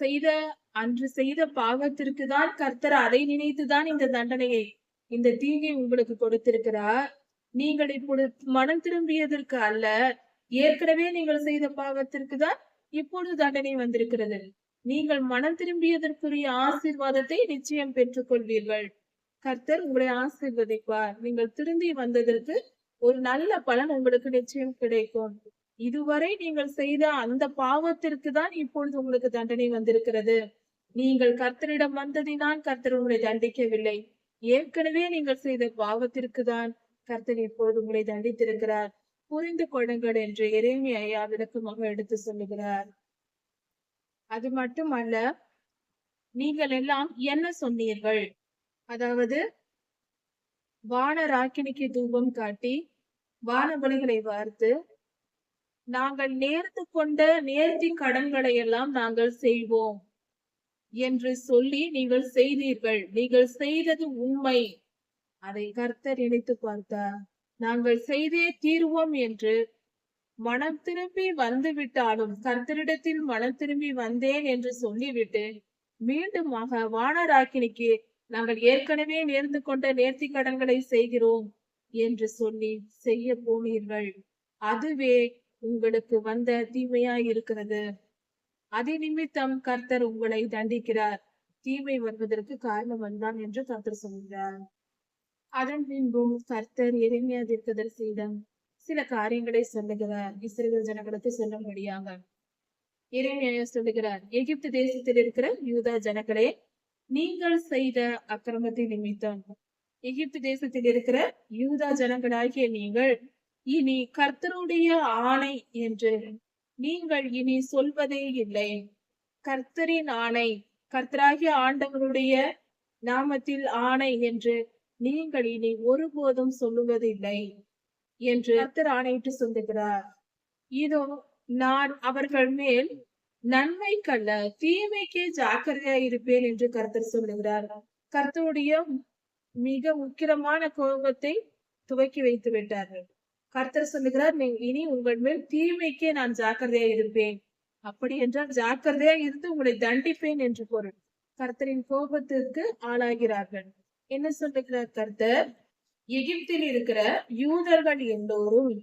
அன்று செய்த பாவத்திற்கு தான் கர்த்தர் அதை நினைத்துதான் இந்த தண்டனையை, இந்த தீங்கை உங்களுக்கு கொடுத்திருக்கிறார். நீங்கள் இப்பொழுது மனம் திரும்பியதற்கு அல்ல, ஏற்கனவே நீங்கள் செய்த பாவத்திற்கு தான் இப்பொழுது தண்டனை வந்திருக்கிறது. நீங்கள் மனம் திரும்பியதற்குரிய ஆசீர்வாதத்தை நிச்சயம் பெற்றுக் கொள்வீர்கள். கர்த்தர் உங்களை ஆசீர்வதிப்பார். நீங்கள் திரும்பி வந்ததற்கு ஒரு நல்ல பலன் உங்களுக்கு நிச்சயம் கிடைக்கும். இதுவரை நீங்கள் செய்த அந்த பாவத்திற்கு தான் இப்பொழுது உங்களுக்கு தண்டனை வந்திருக்கிறது. நீங்கள் கர்த்தரிடம் வந்ததினால் கர்த்தர் உங்களை தண்டிக்கவில்லை. ஏற்கனவே நீங்கள் செய்த பாவத்திற்கு தான் கர்த்தர் இப்பொழுது உங்களை தண்டித்திருக்கிறார். புரிந்து கொள்ளுங்கள் என்று எரேமியா விளக்கமாக எடுத்து சொல்லுகிறார். அது மட்டுமல்ல, நீங்கள் எல்லாம் என்ன சொன்னீர்கள்? அதாவது வானராக்கினிக்கு தூபம் காட்டி வானபலிகளை வார்த்து நாங்கள் நேர்த்து கொண்ட நேர்த்தி கடன்களை எல்லாம் நாங்கள் செய்வோம் என்று சொல்லி நீங்கள் செய்தீர்கள். நீங்கள் செய்தது உண்மை. அதை கர்த்தர் நினைத்து பார்த்தார். நாங்கள் செய்தே தீர்வோம் என்று மனம் திரும்பி வந்து விட்டாலும், கர்த்தரிடத்தில் மனம் திரும்பி வந்தேன் என்று சொல்லிவிட்டு மீண்டுமாக வானராக்கினிக்கு நாங்கள் ஏற்கனவே நேர்ந்து கொண்ட நேர்த்தி கடன்களை செய்கிறோம் என்று சொல்லி செய்ய போனீர்கள். அதுவே உங்களுக்கு வந்த தீமையாய் இருக்கிறது. அதே நிமித்தம் கர்த்தர் உங்களை தண்டிக்கிறார். தீமை வருவதற்கு காரணம் வந்தான் என்று கர்த்தர் சொல்கிறார். அதன் பின்பும் கர்த்தர் எரேமியா தீர்க்கதரிசியிடம் சில காரியங்களை சொல்லுகிறார். இஸ்ரவேல் ஜனங்களுக்கு சொல்லும்படியாக எரேமியா சொல்லுகிறார், எகிப்து தேசத்தில் இருக்கிற யூதா ஜனங்களே, நீங்கள் செய்த அக்கிரமத்தின் நிமித்தம் எகிப்து தேசத்தில் இருக்கிற யூதா ஜனங்களாகிய நீங்கள் இனி கர்த்தருடைய ஆணை என்று நீங்கள் இனி சொல்வதே இல்லை. கர்த்தரின் ஆணை, கர்த்தராகிய ஆண்டவருடைய நாமத்தில் ஆணை என்று நீங்கள் இனி ஒருபோதும் சொல்லுவதில்லை என்று கர்த்தர் ஆணையிட்டு சொல்லுகிறார். இதோ நான் அவர்கள் மேல் நன்மைக்கல்ல தீமைக்கே ஜாக்கிரதையா இருப்பேன் என்று கர்த்தர் சொல்லுகிறார். கர்த்தருடைய மிக உக்கிரமான கோபத்தை துவக்கி வைத்து விட்டார்கள். கர்த்தர் சொல்லுகிறார், இனி உங்கள் மேல் தீமைக்கே நான் ஜாக்கிரதையா இருப்பேன். அப்படி என்றால் ஜாக்கிரதையா இருந்து உங்களை தண்டிப்பேன் என்று பொருள். கர்த்தரின் கோபத்திற்கு ஆளாகிறார்கள். என்ன சொல்லுகிறார் கர்த்தர்? எகிப்தில் இருக்கிற யூதர்கள் எல்லோரும்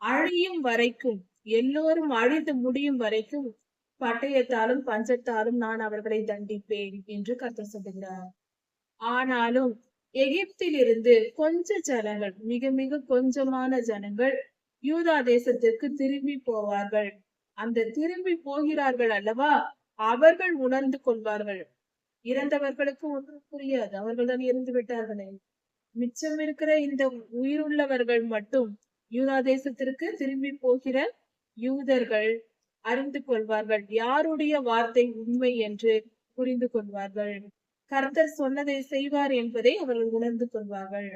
அழியும் வரைக்கும், எல்லோரும் அழிந்து முடியும் வரைக்கும் பட்டயத்தாலும் பஞ்சத்தாலும் நான் அவர்களை தண்டிப்பேன் என்று கர்த்தர் சொல்லுகிறார். ஆனாலும் எகிப்தில் இருந்து கொஞ்ச ஜனங்கள், மிக மிக கொஞ்சமான ஜனங்கள் யூதா தேசத்திற்கு திரும்பி போவார்கள். அந்த திரும்பி போகிறார்கள் அல்லவா, அவர்கள் உணர்ந்து கொள்வார்கள். இறந்தவர்களுக்கு ஒன்றும் புரியாது, அவர்கள் தான் இறந்து விட்டார்களே. மிச்சம் இருக்கிற இந்த உயிருள்ளவர்கள் மட்டும் யூதா தேசத்திற்கு திரும்பி போகிற யூதர்கள் அறிந்து கொள்வார்கள். யாருடைய வார்த்தை உண்மை என்று புரிந்து கொள்வார்கள். கர்த்தர் சொன்னதை செய்வார் என்பதை அவர்கள் உணர்ந்து கொள்வார்கள்.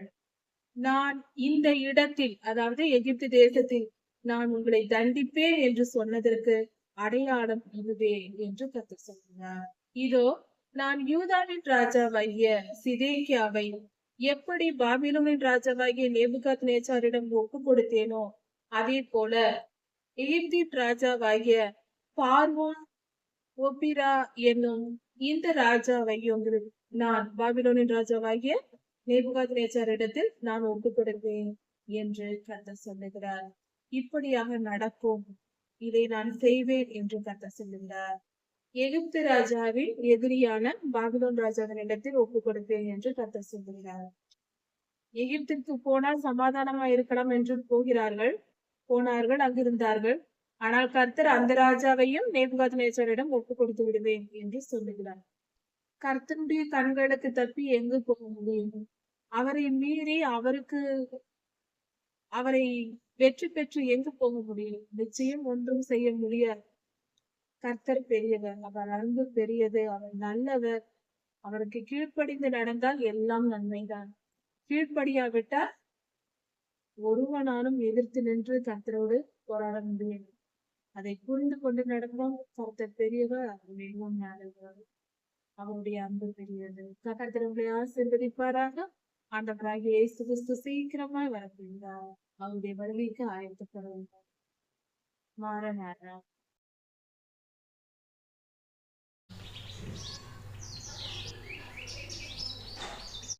நான் இந்த இடத்தில், அதாவது எகிப்து தேசத்தில் நான் உங்களை தண்டிப்பேன் என்று சொன்னதற்கு அடையாளம் இதுவே என்று கர்த்தர் சொன்னார். இதோ நான் யூதாவின் ராஜாவாகிய சிதேக்கியாவை எப்படி பாபிலோனின் ராஜாவாகிய நேபுகாத் நேச்சாரிடம் ஒப்பு கொடுத்தேனோ, அதே போல எகிப்தின் ராஜாவாகிய பார்வோன் ஒபிரா என்னும் இந்த ராஜாவையும் நான் பாபிலோனின் ராஜாவாகிய நேபுகாத் நேச்சாரிடத்தில் நான் ஒப்பு கொடுப்பேன் என்று கர்த்தர் சொல்லுகிறார். இப்படியாக நடக்கும், இதை நான் செய்வேன் என்று கர்த்தர் சொல்லுகிறார். எகிப்து ராஜாவின் எதிரியான பாபிலோன் ராஜாவின் இடத்தில் ஒப்பு கொடுப்பேன் என்று கர்த்தர் சொல்லுகிறார். எகிப்திற்கு போனால் சமாதானமா இருக்கலாம் என்று போனார்கள், அங்கிருந்தார்கள். ஆனால் கர்த்தர் அந்த ராஜாவையும் நேபுகாத் நேச்சாரிடம் ஒப்பு கொடுத்து விடுவேன் என்று சொல்லுகிறார். கர்த்தருடைய கண்களுக்கு தப்பி எங்கு போக முடியும்? அவரை மீறி அவரை வெற்றி பெற்று எங்கு போக முடியும்? நிச்சயம் ஒன்றும் செய்ய முடியாது. கர்த்தர் பெரியவர், அவர் அன்பு பெரியது, அவர் நல்லவர். அவருக்கு கீழ்ப்படிந்து நடந்தால் எல்லாம் நன்மைதான். கீழ்ப்படியாவிட்டால் ஒருவனாலும் எதிர்த்து நின்று கர்த்தரோடு போராட முடியும். அதை புரிந்து கொண்டு நடந்தோம். கர்த்தர் பெரியவர், அவர் மிகவும் நல்லவர், அவருடைய அன்பு பெரியது. கர்த்தர் உங்களை ஆசீர்வதிப்பாராக. ஆண்டவராகிய இயேசு கிறிஸ்து சீக்கிரமாய் வரப்போகிறார். அவருடைய வருகைக்கு ஆயத்தப்பட வேண்டும். மாறனாரா.